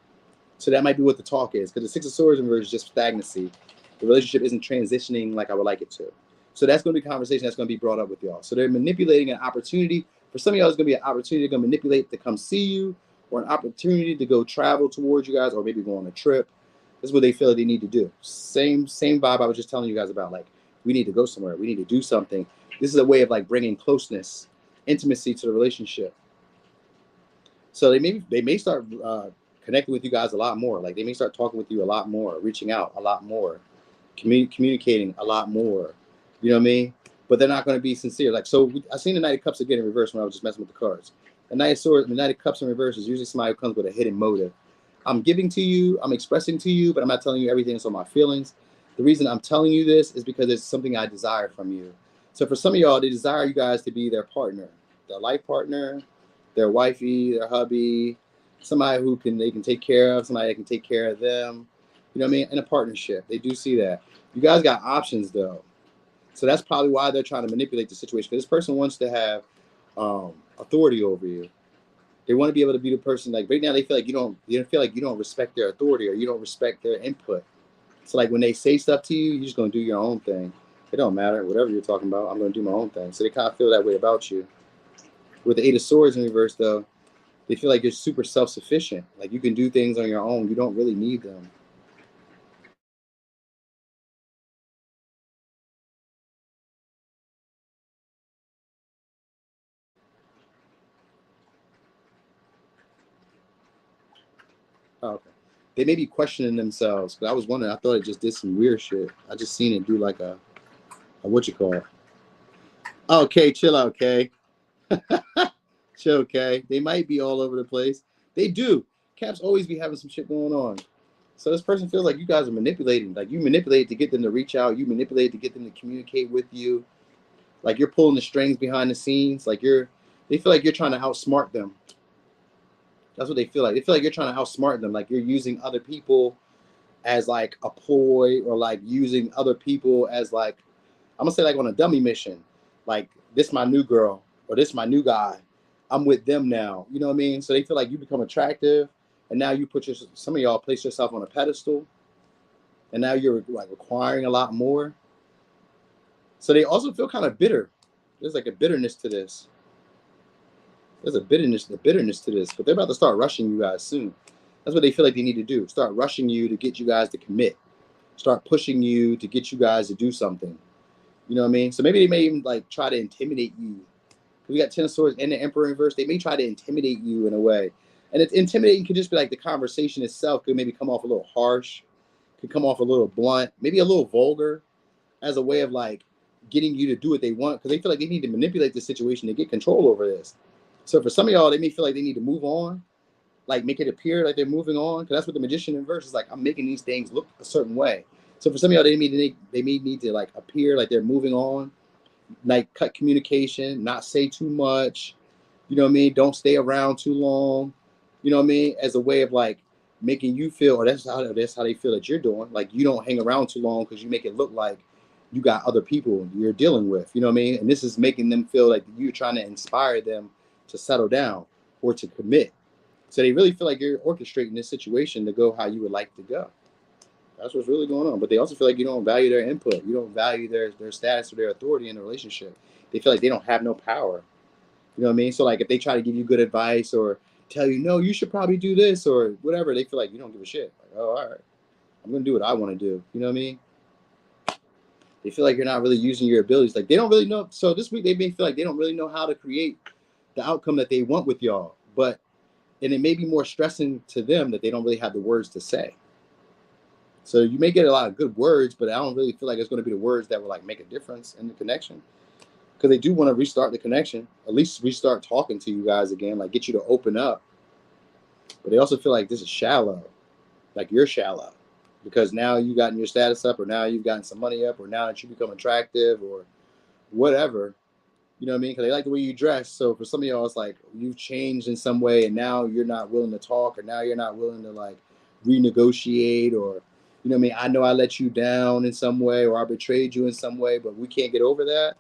So that might be what the talk is. Because the 6 of Swords in reverse is just stagnancy. The relationship isn't transitioning like I would like it to. So that's going to be a conversation that's going to be brought up with y'all. So they're manipulating an opportunity. For some of y'all, it's going to be an opportunity they're going to manipulate to come see you or an opportunity to go travel towards you guys or maybe go on a trip. This is what they feel that they need to do. Same vibe I was just telling you guys about. Like, we need to go somewhere. We need to do something. This is a way of like bringing closeness, intimacy to the relationship. So they may start connecting with you guys a lot more. Like they may start talking with you a lot more, reaching out a lot more, communicating a lot more. You know what I mean? But they're not going to be sincere. Like, so I seen the Knight of Cups again in reverse when I was just messing with the cards. The Knight of Swords, the Knight of Cups in reverse is usually somebody who comes with a hidden motive. I'm giving to you, I'm expressing to you, but I'm not telling you everything that's on my feelings. The reason I'm telling you this is because it's something I desire from you. So for some of y'all, they desire you guys to be their partner, their life partner, their wifey, their hubby, somebody who they can take care of, somebody that can take care of them. You know what I mean? In a partnership. They do see that. You guys got options though. So that's probably why they're trying to manipulate the situation. Because this person wants to have authority over you. They want to be able to be the person. Like right now, they feel like you don't respect their authority or you don't respect their input. So like when they say stuff to you, you're just gonna do your own thing. It don't matter whatever you're talking about. I'm gonna do my own thing. So they kind of feel that way about you. With the Eight of Swords in reverse, though, they feel like you're super self-sufficient. Like you can do things on your own. You don't really need them. Oh, okay. They may be questioning themselves, but I was wondering. I thought it just did some weird shit. I just seen it do like a what you call it. Okay, chill out, okay. Chill, okay. They might be all over the place. They do. Caps always be having some shit going on. So this person feels like you guys are manipulating. Like you manipulate to get them to reach out. You manipulate to get them to communicate with you. Like you're pulling the strings behind the scenes. Like they feel like you're trying to outsmart them. That's what they feel like. They feel like you're trying to outsmart them. Like you're using other people as like a ploy or like using other people as like, I'm gonna say like on a dummy mission. Like this my new girl or this my new guy. I'm with them now. You know what I mean? So they feel like you become attractive and now you some of y'all place yourself on a pedestal and now you're like requiring a lot more. So they also feel kind of bitter. There's like a bitterness to this. There's a bitterness to this, but they're about to start rushing you guys soon. That's what they feel like they need to do. Start rushing you to get you guys to commit. Start pushing you to get you guys to do something. You know what I mean? So maybe they may even like try to intimidate you. We got Ten of Swords and the Emperor in verse. They may try to intimidate you in a way. And it's intimidating could just be like the conversation itself could maybe come off a little harsh, could come off a little blunt, maybe a little vulgar as a way of like getting you to do what they want because they feel like they need to manipulate the situation to get control over this. So for some of y'all, they may feel like they need to move on, like make it appear like they're moving on. Because that's what the Magician in verse is like. I'm making these things look a certain way. So for some of y'all, they may need to like appear like they're moving on, like cut communication, not say too much. You know what I mean? Don't stay around too long. You know what I mean? As a way of like making you feel, or that's how they feel that you're doing. Like you don't hang around too long because you make it look like you got other people you're dealing with. You know what I mean? And this is making them feel like you're trying to inspire them to settle down or to commit. So they really feel like you're orchestrating this situation to go how you would like to go. That's what's really going on. But they also feel like you don't value their input. You don't value their status or their authority in the relationship. They feel like they don't have no power. You know what I mean? So like if they try to give you good advice or tell you, no, you should probably do this or whatever, they feel like you don't give a shit. Like, oh, all right. I'm going to do what I want to do. You know what I mean? They feel like you're not really using your abilities. Like they don't really know. So this week they may feel like they don't really know how to create the outcome that they want with y'all. And it may be more stressing to them that they don't really have the words to say. So you may get a lot of good words, but I don't really feel like it's going to be the words that will like make a difference in the connection. Because they do want to restart the connection, at least restart talking to you guys again, like get you to open up. But they also feel like this is shallow, like you're shallow. Because now you've gotten your status up, or now you've gotten some money up, or now that you become attractive, or whatever. You know what I mean? Because they like the way you dress. So for some of y'all, it's like you've changed in some way, and now you're not willing to talk, or now you're not willing to like renegotiate, or you know what I mean? I know I let you down in some way, or I betrayed you in some way, but we can't get over that.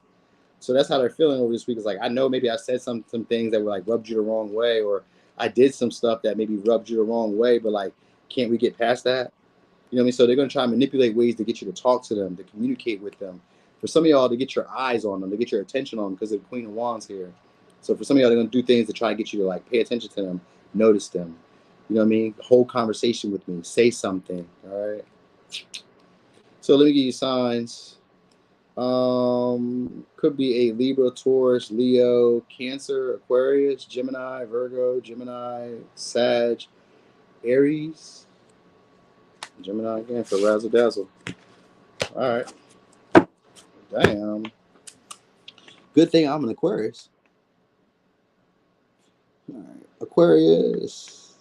So that's how they're feeling over this week. It's like, I know maybe I said some things that were like rubbed you the wrong way, or I did some stuff that maybe rubbed you the wrong way, but like, can't we get past that? You know what I mean? So they're going to try and manipulate ways to get you to talk to them, to communicate with them. For some of y'all, to get your eyes on them, to get your attention on them, because the Queen of Wands here. So for some of y'all, they're going to do things to try and get you to like pay attention to them, notice them. You know what I mean? Whole conversation with me, say something. All right. So let me give you signs. Could be a Libra, Taurus, Leo, Cancer, Aquarius, Gemini, Virgo, Gemini, Sag, Aries. Gemini again for razzle dazzle. All right. Damn. Good thing I'm an Aquarius. All right. Aquarius.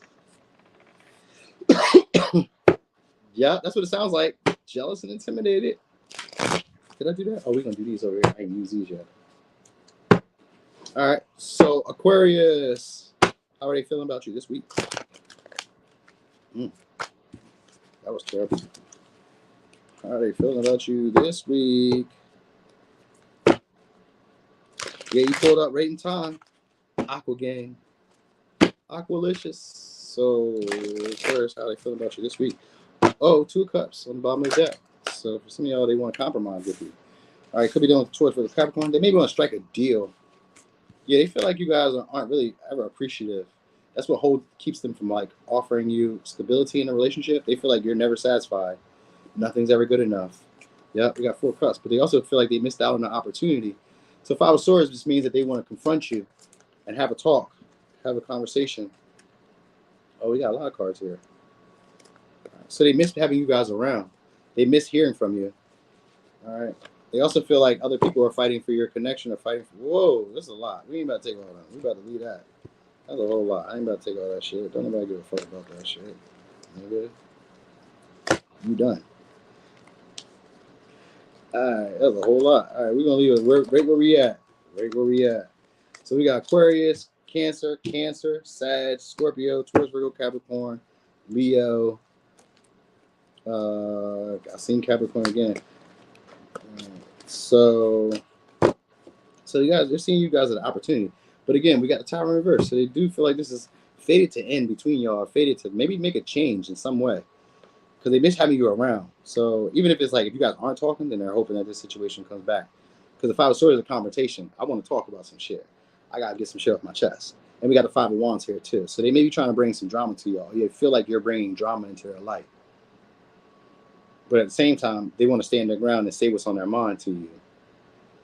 Yeah, that's what it sounds like. Jealous and intimidated. Did I do that? Oh, we're going to do these over here. I ain't use these yet. All right. So, Aquarius. How are they feeling about you this week? That was terrible. How are they feeling about you this week? Yeah, you pulled up right in time. Aqua Gang. Aqualicious. So, first, how are they feeling about you this week? Oh, 2 cups on the bottom of the deck. So, for some of y'all, they want to compromise with you. All right, could be doing a choice for the Capricorn. They maybe want to strike a deal. Yeah, they feel like you guys aren't really ever appreciative. That's what keeps them from like offering you stability in a relationship. They feel like you're never satisfied. Nothing's ever good enough. Yep, we got 4 cups. But they also feel like they missed out on an opportunity. So 5 of Swords just means that they want to confront you and have a talk, have a conversation. Oh, we got a lot of cards here. So they miss having you guys around. They miss hearing from you. All right. They also feel like other people are fighting for your connection or fighting for... Whoa, this is a lot. We ain't about to take all that. We about to leave that. That's a whole lot. I ain't about to take all that shit. Don't nobody give a fuck about that shit. Nigga. You done. Alright, that's a whole lot. Alright, we're going to leave it right where we at. Right where we at. So we got Aquarius, Cancer, Sag, Scorpio, Taurus, Virgo, Capricorn, Leo. I seen Capricorn again. So you guys, they're seeing you guys as an opportunity. But again, we got the Tower in reverse. So they do feel like this is fated to end between y'all, fated to maybe make a change in some way. Because they miss having you around. So even if it's like, if you guys aren't talking, then they're hoping that this situation comes back. Because the 5 of Swords is a confrontation. I want to talk about some shit. I got to get some shit off my chest. And we got the 5 of Wands here too. So they may be trying to bring some drama to y'all. You feel like you're bringing drama into their life. But at the same time, they want to stand their ground and say what's on their mind to you.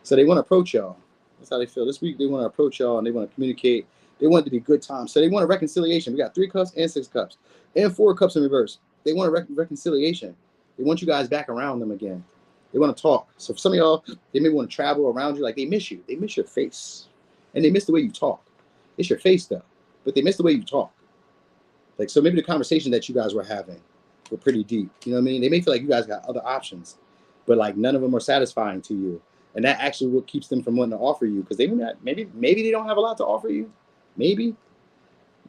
So they want to approach y'all. That's how they feel. This week, they want to approach y'all and they want to communicate. They want it to be good times. So they want a reconciliation. We got 3 cups and 6 cups and 4 cups in reverse. They want a reconciliation. They want you guys back around them again. They want to talk. So for some of y'all, they may want to travel around you. Like they miss you. They miss your face. And they miss the way you talk. It's your face though. But they miss the way you talk. Like, so maybe the conversation that you guys were having were pretty deep. You know what I mean? They may feel like you guys got other options, but like none of them are satisfying to you. And that actually what keeps them from wanting to offer you, because they maybe they don't have a lot to offer you. Maybe.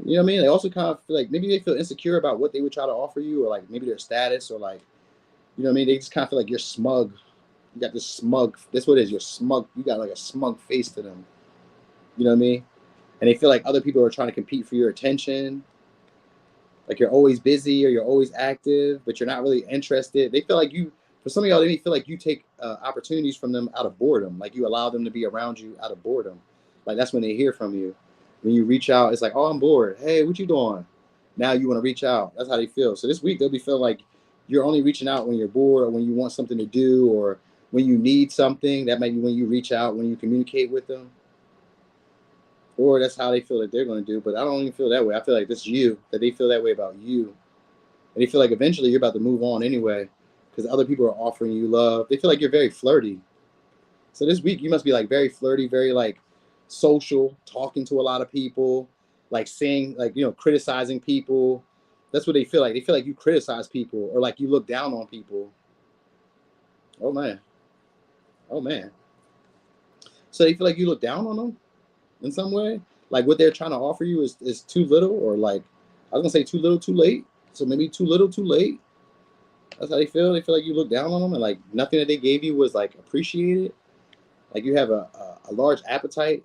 You know what I mean? They also kind of feel like maybe they feel insecure about what they would try to offer you, or like maybe their status, or like, you know what I mean? They just kind of feel like you're smug. You got this smug, that's what it is, you're smug. You got like a smug face to them. You know what I mean? And they feel like other people are trying to compete for your attention. Like you're always busy or you're always active, but you're not really interested. They feel like you, for some of y'all, they may feel like you take opportunities from them out of boredom. Like you allow them to be around you out of boredom. Like that's when they hear from you. When you reach out, it's like, oh, I'm bored. Hey, what you doing? Now you want to reach out. That's how they feel. So this week, they'll be feeling like you're only reaching out when you're bored or when you want something to do or when you need something. That might be when you reach out, when you communicate with them. Or that's how they feel that they're going to do. But I don't even feel that way. I feel like this is you, that they feel that way about you. And they feel like eventually you're about to move on anyway because other people are offering you love. They feel like you're very flirty. So this week, you must be like very flirty, very like social, talking to a lot of people, like saying, like, you know, criticizing people. That's what they feel like. They feel like you criticize people or like you look down on people. Oh, man. Oh, man. So they feel like you look down on them in some way. Like what they're trying to offer you is too little, or like, I was going to say too little, too late. So maybe too little, too late. That's how they feel. They feel like you look down on them and like nothing that they gave you was like appreciated. Like you have a large appetite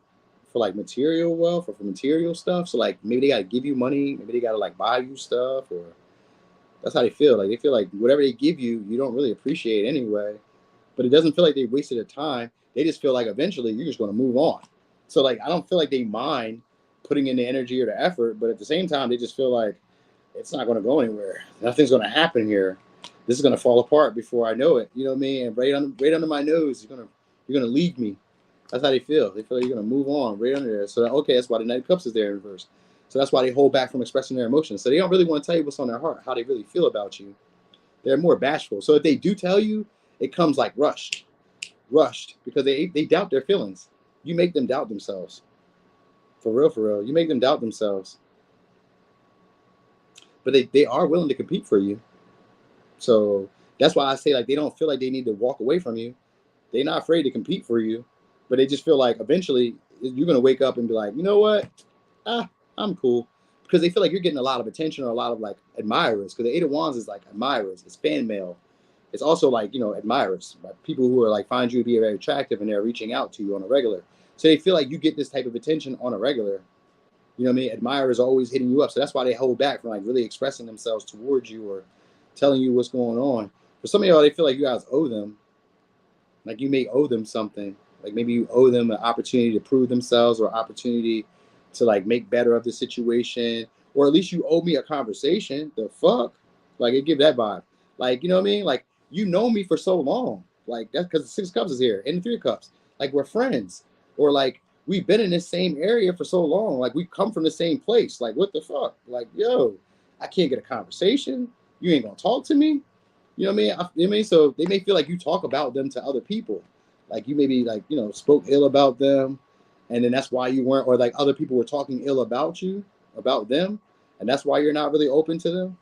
for like material wealth or for material stuff. So like maybe they got to give you money. Maybe they got to like buy you stuff, or that's how they feel. Like they feel like whatever they give you, you don't really appreciate anyway. But it doesn't feel like they wasted their time. They just feel like eventually you're just going to move on. So like I don't feel like they mind putting in the energy or the effort, but at the same time they just feel like it's not going to go anywhere. Nothing's going to happen here. This is going to fall apart before I know it. You know what I mean? And right under my nose, you're gonna leave me. That's how they feel. They feel like you're gonna move on right under there. So okay, that's why the Knight of Cups is there in reverse. So that's why they hold back from expressing their emotions. So they don't really want to tell you what's on their heart, how they really feel about you. They're more bashful. So if they do tell you, it comes like rushed, because they doubt their feelings. You make them doubt themselves. For real, for real. You make them doubt themselves. But they are willing to compete for you. So that's why I say, like, they don't feel like they need to walk away from you. They're not afraid to compete for you, but they just feel like eventually you're going to wake up and be like, you know what? I'm cool. Because they feel like you're getting a lot of attention or a lot of like admirers. Because the Eight of Wands is like admirers. It's fan mail. It's also like, admirers. Like people who are like find you to be very attractive and they're reaching out to you on a regular. So they feel like you get this type of attention on a regular. You know what I mean? Admirers are always hitting you up. So that's why they hold back from like really expressing themselves towards you or telling you what's going on. For some of y'all, they feel like you guys owe them. Like you may owe them something. Like maybe you owe them an opportunity to prove themselves or opportunity to like make better of the situation. Or at least you owe me a conversation. The fuck? Like it give that vibe. Like, you know what I mean? Like you know me for so long. Like that's because the Six of Cups is here and the Three of Cups. Like we're friends. Or like we've been in this same area for so long. Like we come from the same place. Like what the fuck? Like, yo, I can't get a conversation. You ain't gonna talk to me. You know what I mean? You know what I mean? So they may feel like you talk about them to other people. Like you maybe like, spoke ill about them. And then that's why you weren't, or like other people were talking ill about you, about them. And that's why you're not really open to them.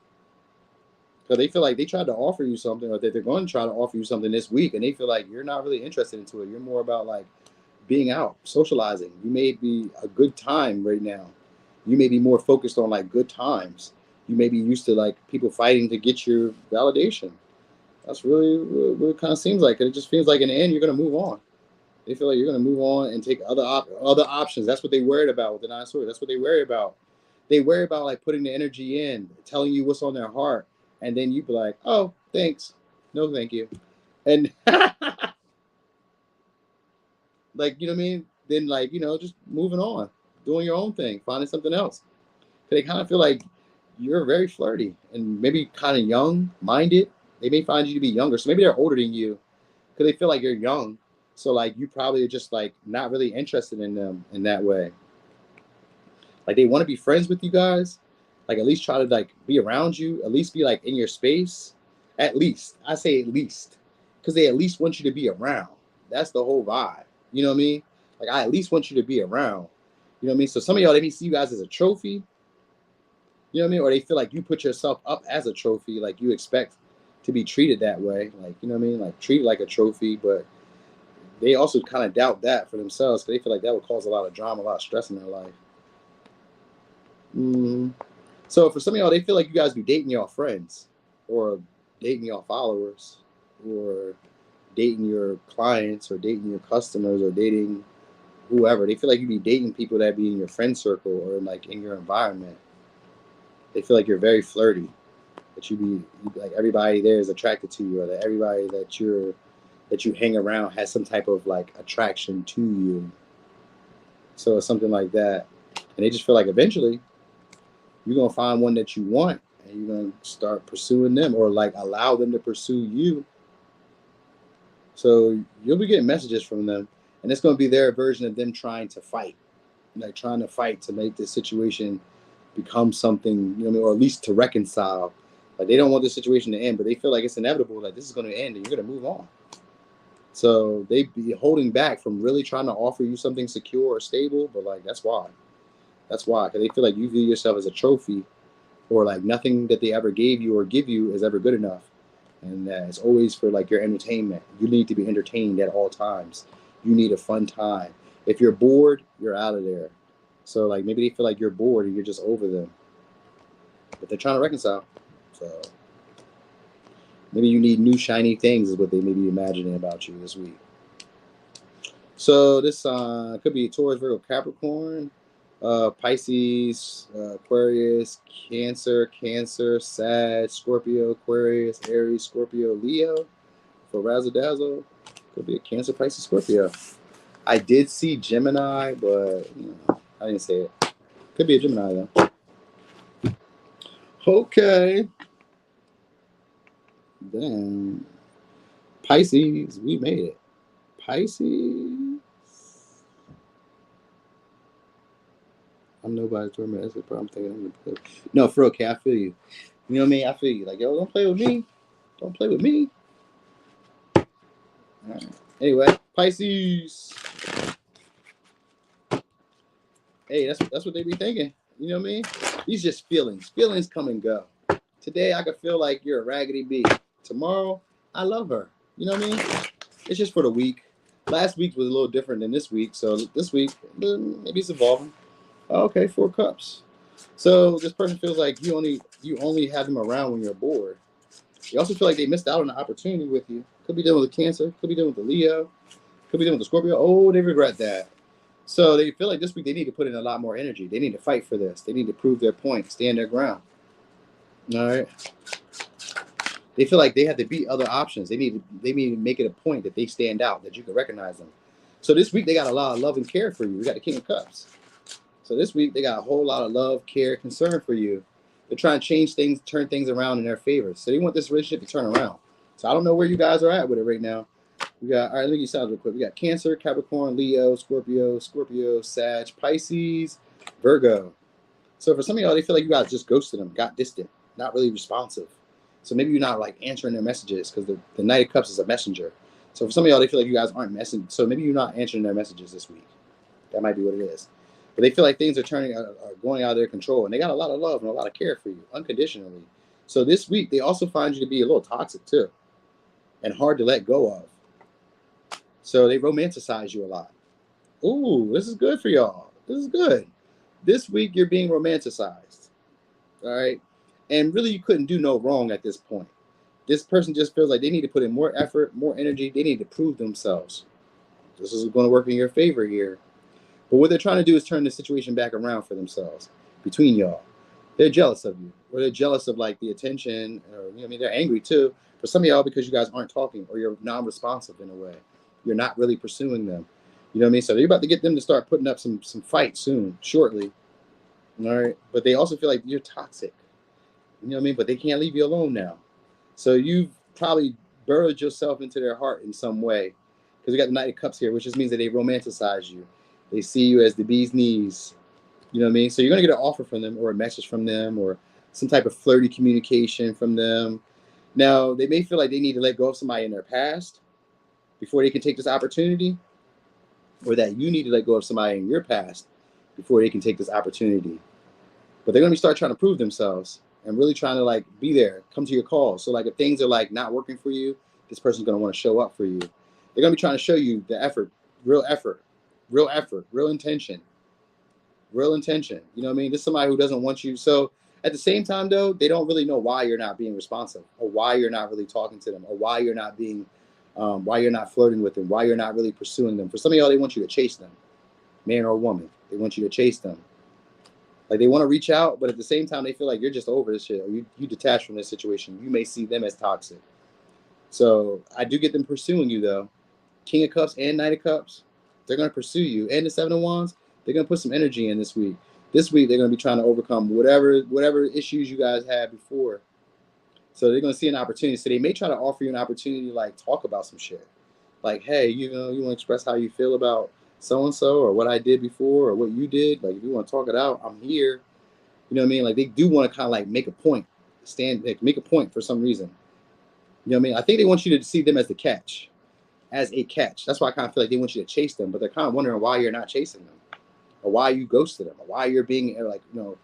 Because they feel like they tried to offer you something or that they're going to try to offer you something this week. And they feel like you're not really interested into it. You're more about like being out, socializing. You may be a good time right now. You may be more focused on like good times. You may be used to like people fighting to get your validation. That's really what it kind of seems like. It just feels like in the end, you're going to move on. They feel like you're going to move on and take other options. That's what they worried about with the Nine of Swords. That's what they worry about. They worry about like putting the energy in, telling you what's on their heart. And then you be like, oh, thanks. No, thank you. And like, you know what I mean? Then like, just moving on, doing your own thing, finding something else. They kind of feel like you're very flirty and maybe kind of young-minded. They may find you to be younger. So maybe they're older than you because they feel like you're young. So like you probably are just like not really interested in them in that way. Like they want to be friends with you guys. Like at least try to like be around you. At least be like in your space. At least. I say at least. Because they at least want you to be around. That's the whole vibe. You know what I mean? Like I at least want you to be around. You know what I mean? So some of y'all, they may see you guys as a trophy. You know what I mean? Or they feel like you put yourself up as a trophy, like you expect to be treated that way. Like, you know what I mean? Like treated like a trophy, but they also kind of doubt that for themselves because they feel like that would cause a lot of drama, a lot of stress in their life. So for some of y'all, they feel like you guys be dating y'all friends or dating y'all followers or dating your clients or dating your customers or dating whoever. They feel like you be dating people that be in your friend circle or like in your environment. They feel like you're very flirty, that you like everybody there is attracted to you, or that everybody that you hang around has some type of like attraction to you. So it's something like that, and they just feel like eventually you're gonna find one that you want, and you're gonna start pursuing them, or like allow them to pursue you. So you'll be getting messages from them, and it's gonna be their version of them trying to fight, like trying to fight to make this situation become something, you know what I mean, or at least to reconcile. Like they don't want this situation to end, but they feel like it's inevitable. Like this is going to end, and you're going to move on. So they be holding back from really trying to offer you something secure or stable. But like that's why, because they feel like you view yourself as a trophy, or like nothing that they ever gave you or give you is ever good enough, and that it's always for like your entertainment. You need to be entertained at all times. You need a fun time. If you're bored, you're out of there. So like maybe they feel like you're bored and you're just over them, but they're trying to reconcile. So maybe you need new shiny things is what they may be imagining about you this week. So this could be Taurus, Virgo, Capricorn, Pisces, Aquarius, Cancer, Sag, Scorpio, Aquarius, Aries, Scorpio, Leo. For Razzle Dazzle, could be a Cancer, Pisces, Scorpio. I did see Gemini, but I didn't say it. Could be a Gemini though. Okay. Damn. Pisces, we made it. Pisces. I'm nobody's doormat. That's the problem. I'm thinking I'm gonna play. No, for okay, I feel you. You know what I mean? I feel you. Like, yo, don't play with me. Don't play with me. All right. Anyway, Pisces. Hey, that's what they be thinking. You know what I mean? These just feelings. Feelings come and go. Today I could feel like you're a raggedy bee. Tomorrow, I love her. You know what I mean? It's just for the week. Last week was a little different than this week, so this week maybe it's evolving. Okay, 4 cups. So this person feels like you only have them around when you're bored. You also feel like they missed out on an opportunity with you. Could be dealing with a Cancer. Could be dealing with a Leo. Could be dealing with a Scorpio. Oh, they regret that. So they feel like this week they need to put in a lot more energy. They need to fight for this. They need to prove their point, stand their ground. All right. They feel like they have to beat other options. They need to make it a point that they stand out, that you can recognize them. So this week they got a lot of love and care for you. We got the King of Cups. So this week they got a whole lot of love, care, concern for you. They're trying to change things, turn things around in their favor. So they want this relationship to turn around. So I don't know where you guys are at with it right now. We got, all right, let me get you sounds real quick. We got Cancer, Capricorn, Leo, Scorpio, Sag, Pisces, Virgo. So for some of y'all, they feel like you guys just ghosted them, got distant, not really responsive. So maybe you're not like answering their messages because the Knight of Cups is a messenger. So for some of y'all, they feel like you guys aren't messaging. So maybe you're not answering their messages this week. That might be what it is. But they feel like things are going out of their control, and they got a lot of love and a lot of care for you unconditionally. So this week, they also find you to be a little toxic too, and hard to let go of. So they romanticize you a lot. Ooh, this is good for y'all. This is good. This week, you're being romanticized. All right. And really, you couldn't do no wrong at this point. This person just feels like they need to put in more effort, more energy. They need to prove themselves. This is going to work in your favor here. But what they're trying to do is turn the situation back around for themselves between y'all. They're jealous of you, or they're jealous of like the attention, or you know, I mean, they're angry too. For some of y'all, because you guys aren't talking, or you're non-responsive in a way. You're not really pursuing them. You know what I mean? So you're about to get them to start putting up some fights soon, shortly. All right. But they also feel like you're toxic. You know what I mean? But they can't leave you alone now. So you've probably burrowed yourself into their heart in some way. Because we got the Knight of Cups here, which just means that they romanticize you. They see you as the bee's knees. You know what I mean? So you're going to get an offer from them, or a message from them, or some type of flirty communication from them. Now, they may feel like they need to let go of somebody in their past before they can take this opportunity, or that you need to let go of somebody in your past before they can take this opportunity. But they're going to start trying to prove themselves and really trying to like be there, come to your calls. So like if things are like not working for you, this person's going to want to show up for you. They're going to be trying to show you the effort, real intention. You know what I mean? This is somebody who doesn't want you. So at the same time, though, they don't really know why you're not being responsive, or why you're not really talking to them, or why you're not flirting with them, why you're not really pursuing them. For some of y'all, they want you to chase them, man or woman. They want you to chase them. Like they want to reach out, but at the same time, they feel like you're just over this shit, or you detach from this situation. You may see them as toxic. So I do get them pursuing you, though. King of Cups and Knight of Cups, they're going to pursue you. And the Seven of Wands, they're going to put some energy in this week. This week, they're going to be trying to overcome whatever issues you guys had before. So they're going to see an opportunity. So they may try to offer you an opportunity to like talk about some shit. Like, hey, you know, you want to express how you feel about so-and-so, or what I did before, or what you did. Like, if you want to talk it out, I'm here. You know what I mean? Like, they do want to kind of like make a point, make a point for some reason. You know what I mean? I think they want you to see them as a catch. That's why I kind of feel like they want you to chase them, but they're kind of wondering why you're not chasing them, or why you ghosted them, or why you're being like, you know,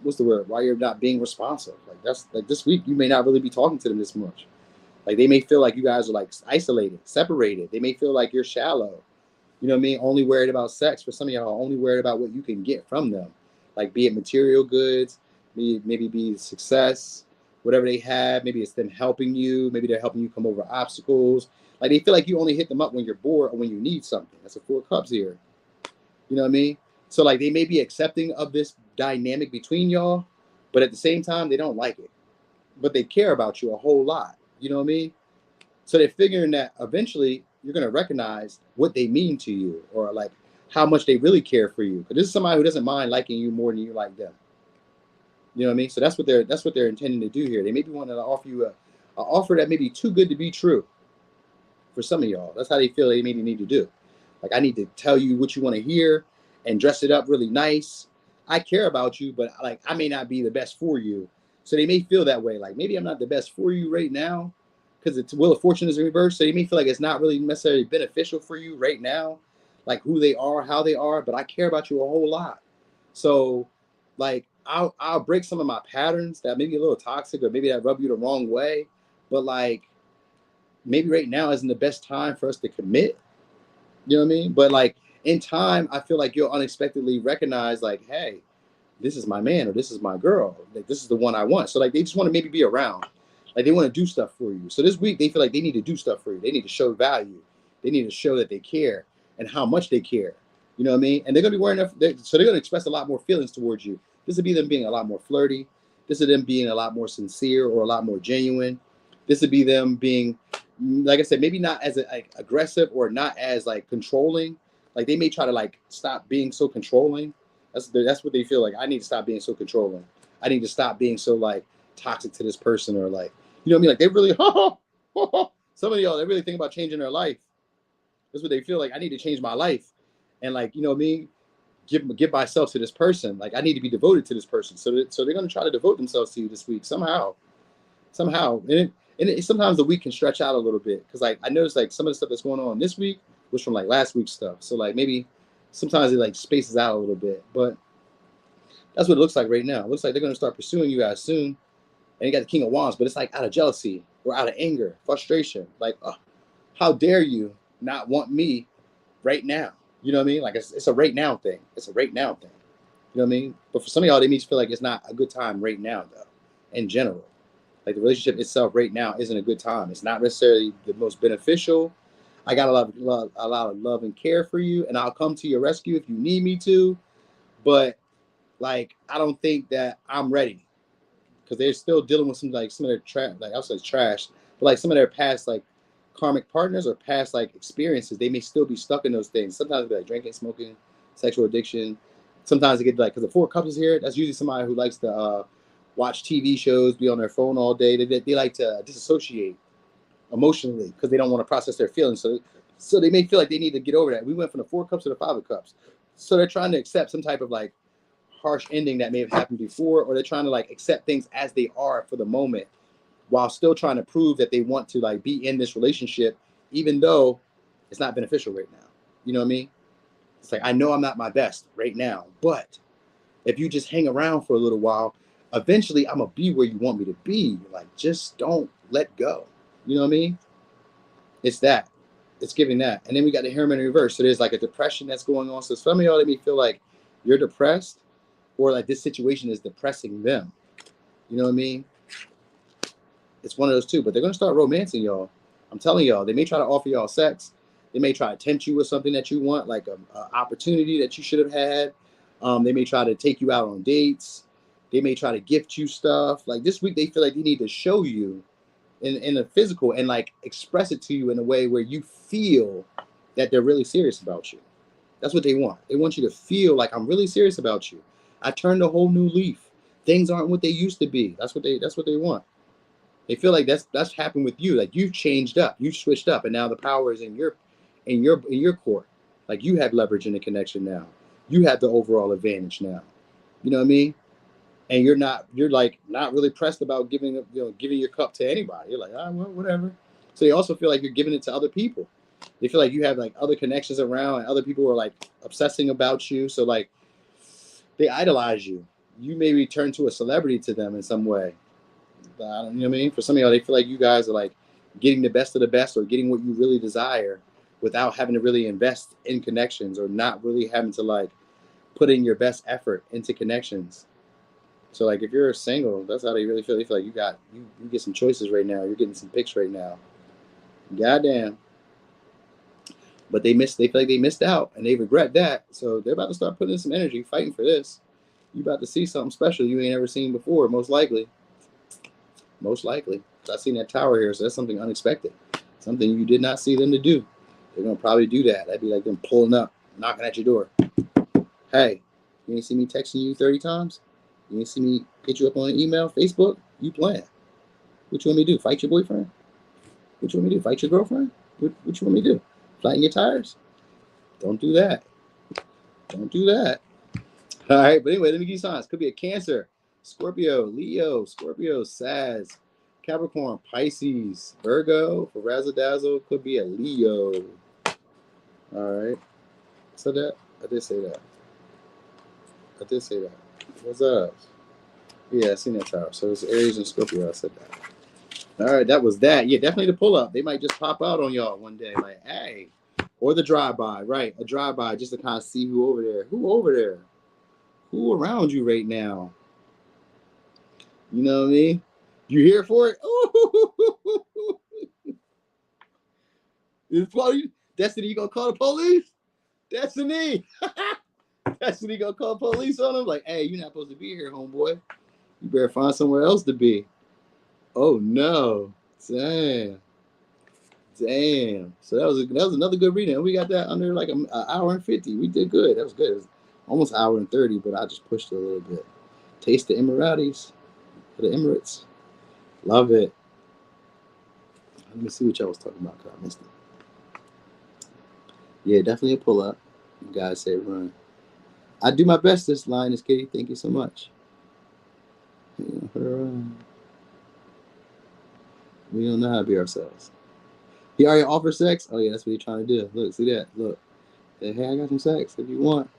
what's the word? Why you're not being responsive. Like that's like this week, you may not really be talking to them this much. Like they may feel like you guys are like isolated, separated. They may feel like you're shallow. You know what I mean? Only worried about sex. For some of y'all, only worried about what you can get from them. Like be it material goods, maybe be success, whatever they have. Maybe it's them helping you. Maybe they're helping you come over obstacles. Like they feel like you only hit them up when you're bored or when you need something. That's a 4 cups here. You know what I mean? So like they may be accepting of this dynamic between y'all, but at the same time, they don't like it. But they care about you a whole lot. You know what I mean? So they're figuring that eventually you're going to recognize what they mean to you, or like how much they really care for you. Because this is somebody who doesn't mind liking you more than you like them. You know what I mean? So that's what they're intending to do here. They may be wanting to offer you a offer that may be too good to be true. For some of y'all, that's how they feel they maybe need to do. Like I need to tell you what you want to hear, and dress it up really nice, I care about you, but like I may not be the best for you. So they may feel that way. Like maybe I'm not the best for you right now because it's Wheel of Fortune is in reverse. So they may feel like it's not really necessarily beneficial for you right now, like who they are, how they are. But I care about you a whole lot. So like I'll break some of my patterns that may be a little toxic or maybe that rub you the wrong way. But like maybe right now isn't the best time for us to commit. You know what I mean? But like in time, I feel like you'll unexpectedly recognize like, hey, this is my man or this is my girl. Like this is the one I want. So like they just want to maybe be around. Like they want to do stuff for you. So this week they feel like they need to do stuff for you. They need to show value. They need to show that they care and how much they care. You know what I mean? And they're gonna be wearing so they're gonna express a lot more feelings towards you. This would be them being a lot more flirty. This is them being a lot more sincere or a lot more genuine. This would be them being, like I said, maybe not as like aggressive or not as like controlling. Like they may try to like stop being so controlling. That's what they feel like. I need to stop being so controlling. I need to stop being so like toxic to this person or like, you know what I mean? Like they really, some of y'all, they really think about changing their life. That's what they feel like. I need to change my life. And like, you know what I mean? Give myself to this person. Like I need to be devoted to this person. So they're going to try to devote themselves to you this week somehow. And sometimes the week can stretch out a little bit. Cause like, I noticed like some of the stuff that's going on this week was from like last week's stuff. So like maybe sometimes it like spaces out a little bit, but that's what it looks like right now. It looks like they're going to start pursuing you guys soon. And you got the King of Wands, but it's like out of jealousy or out of anger, frustration. Like, oh, how dare you not want me right now? You know what I mean? Like it's a right now thing. It's a right now thing. You know what I mean? But for some of y'all, they may feel like it's not a good time right now, though, in general. Like the relationship itself right now isn't a good time. It's not necessarily the most beneficial. I got a lot of love and care for you, and I'll come to your rescue if you need me to. But like, I don't think that I'm ready because they're still dealing with some of their trash, like outside trash, but like some of their past like karmic partners or past like experiences. They may still be stuck in those things. Sometimes it'll be like drinking, smoking, sexual addiction. Sometimes they get like, because the Four of Cups is here. That's usually somebody who likes to watch TV shows, be on their phone all day. They like to disassociate emotionally because they don't want to process their feelings. So they may feel like they need to get over that. We went from the Four of Cups to the Five of Cups. So they're trying to accept some type of like harsh ending that may have happened before, or they're trying to like accept things as they are for the moment while still trying to prove that they want to like be in this relationship, even though it's not beneficial right now. You know what I mean? It's like, I know I'm not my best right now, but if you just hang around for a little while, eventually I'm going to be where you want me to be. Like, just don't let go. You know what I mean? It's that. It's giving that. And then we got the Hermit in reverse. So there's like a depression that's going on. So some of y'all, they may feel like you're depressed or like this situation is depressing them. You know what I mean? It's one of those two, but they're going to start romancing y'all. I'm telling y'all, they may try to offer y'all sex. They may try to tempt you with something that you want, like an opportunity that you should have had. They may try to take you out on dates. They may try to gift you stuff. Like this week, they feel like they need to show you in a physical and like express it to you in a way where you feel that they're really serious about you. That's what they want. They want you to feel like I'm really serious about you. I turned a whole new leaf. Things aren't what they used to be. That's what they want. They feel like that's happened with you. Like you've changed up, you switched up, and now the power is in your court. Like you have leverage in the connection now. You have the overall advantage now. You know what I mean? And you're like not really pressed about giving your cup to anybody. You're like, well, whatever. So they also feel like you're giving it to other people. They feel like you have like other connections around, and other people are like obsessing about you. So like they idolize you. You may return to a celebrity to them in some way. You know what I mean? For some of y'all, they feel like you guys are like getting the best of the best or getting what you really desire without having to really invest in connections or not really having to like put in your best effort into connections. So like if you're single, that's how they really feel. They feel like you get some choices right now. You're getting some picks right now. Goddamn. But they feel like they missed out and they regret that. So they're about to start putting in some energy, fighting for this. You about to see something special you ain't ever seen before, most likely. Most likely. I seen that tower here, so that's something unexpected. Something you did not see them to do. They're going to probably do that. That'd be like them pulling up, knocking at your door. Hey, you ain't see me texting you 30 times? You ain't see me hit you up on an email, Facebook? You playing. What you want me to do? Fight your boyfriend? What you want me to do? Fight your girlfriend? What you want me to do? Flatten your tires? Don't do that. Don't do that. All right, but anyway, let me give you signs. Could be a Cancer, Scorpio, Leo, Scorpio, Sag, Capricorn, Pisces, Virgo. For razzle dazzle, could be a Leo. All right. So that I did say that. I did say that. What's up? Yeah, I seen that tower. So it's Aries and Scorpio. I said that. All right, that was that. Yeah, definitely the pull up. They might just pop out on y'all one day, like, hey, or the drive by, right? A drive by just to kind of see who over there. Who over there? Who around you right now? You know what I mean? You here for it? Ooh. Destiny, you gonna call the police? Destiny. Destiny gonna call police on him? Like, hey, you're not supposed to be here, homeboy. You better find somewhere else to be. Oh no. Damn. Damn. So that was another good reading. We got that under like an hour and 50. We did good. That was good. It was almost an hour and 30, but I just pushed it a little bit. Taste the Emiratis. The Emirates. Love it. Let me see what y'all was talking about because I missed it. Yeah, definitely a pull up. You guys say run. I do my best this line is Kitty. Thank you so much. We don't know how to be ourselves. He already offered sex? Oh yeah, that's what he's trying to do. Look, see that? Look. Hey, I got some sex if you want.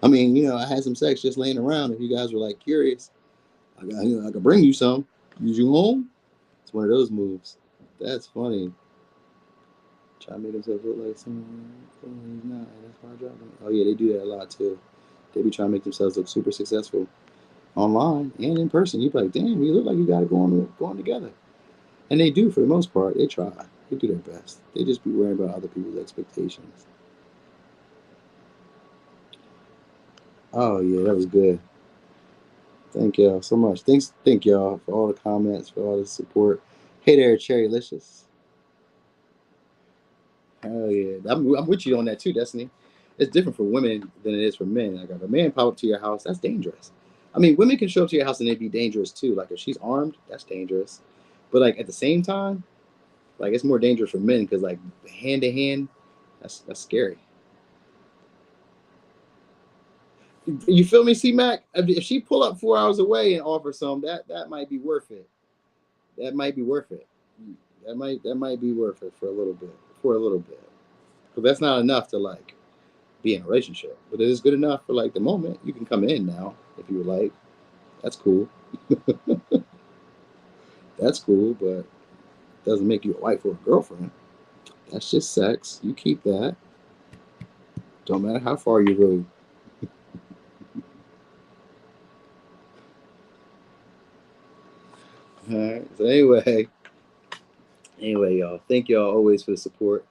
I mean, you know, I had some sex just laying around. If you guys were like curious, I could bring you some. Use you home. It's one of those moves. That's funny. Try to make himself look like someone. He's not. That's why I dropped him. Oh yeah, they do that a lot too. They be trying to make themselves look super successful online and in person. You be like, damn, you look like you got it going together. And they do for the most part. They try. They do their best. They just be worrying about other people's expectations. Oh yeah, that was good. Thank y'all so much. Thank y'all for all the comments, for all the support. Hey there, Cherrylicious. Hell yeah, I'm with you on that too, Destiny. It's different for women than it is for men. Like if a man pop up to your house, that's dangerous. I mean, women can show up to your house and they'd be dangerous too. Like if she's armed, that's dangerous. But like at the same time, like it's more dangerous for men because like hand to hand, that's scary. You feel me, C-Mac? If she pull up 4 hours away and offer some, that might be worth it. That might be worth it. That might be worth it for a little bit. For a little bit. Because that's not enough to like be in a relationship. But it is good enough for like the moment. You can come in now if you would like. That's cool. That's cool, but it doesn't make you a wife or a girlfriend. That's just sex. You keep that. Don't matter how far you really. All right. So anyway, y'all. Thank y'all always for the support.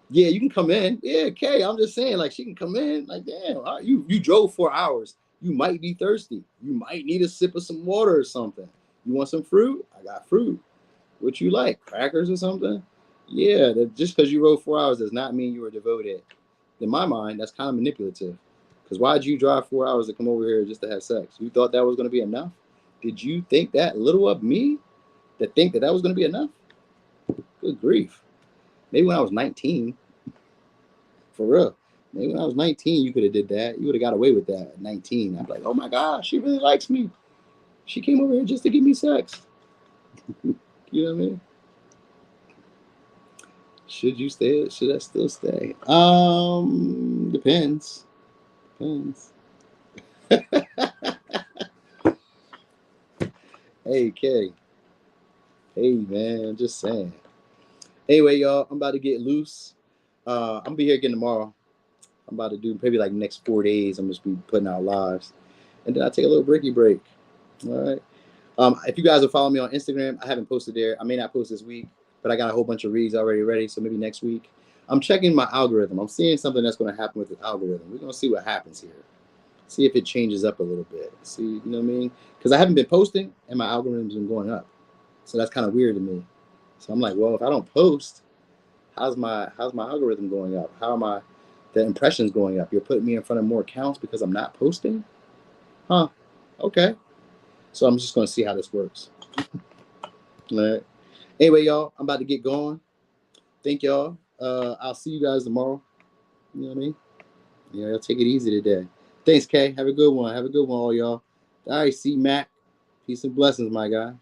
Yeah, you can come in. Yeah, Kay. I'm just saying, like, she can come in. Like, damn, you drove 4 hours. You might be thirsty. You might need a sip of some water or something. You want some fruit? I got fruit. What you like? Crackers or something? Yeah, just because you rode 4 hours does not mean you were devoted. In my mind, that's kind of manipulative. Because why'd you drive 4 hours to come over here just to have sex? You thought that was going to be enough? Did you think that little of me to think that was going to be enough? Good grief. Maybe when I was 19, for real. Maybe when I was 19, you could have did that. You would have got away with that at 19. I'd be like, oh my gosh, she really likes me. She came over here just to give me sex. You know what I mean? Should you stay? Should I still stay? Depends. Depends. Hey, Kay. Hey, man. Just saying. Anyway, y'all, I'm about to get loose. I'm gonna be here again tomorrow. I'm about to do maybe like next 4 days. I'm just be putting out lives, and then I take a little break. All right. If you guys will follow me on Instagram, I haven't posted there. I may not post this week, but I got a whole bunch of reads already ready. So maybe next week. I'm checking my algorithm. I'm seeing something that's going to happen with the algorithm. We're going to see what happens here. See if it changes up a little bit. See, you know what I mean? Because I haven't been posting and my algorithm's been going up. So that's kind of weird to me. So I'm like, well, if I don't post, how's my algorithm going up? How am the impressions going up? You're putting me in front of more accounts because I'm not posting? Huh. Okay. So I'm just going to see how this works. All right. Anyway, y'all, I'm about to get going. Thank y'all. I'll see you guys tomorrow. You know what I mean? Yeah, y'all take it easy today. Thanks, Kay. Have a good one. Have a good one, all y'all. All right, C Mac. Peace and blessings, my guy.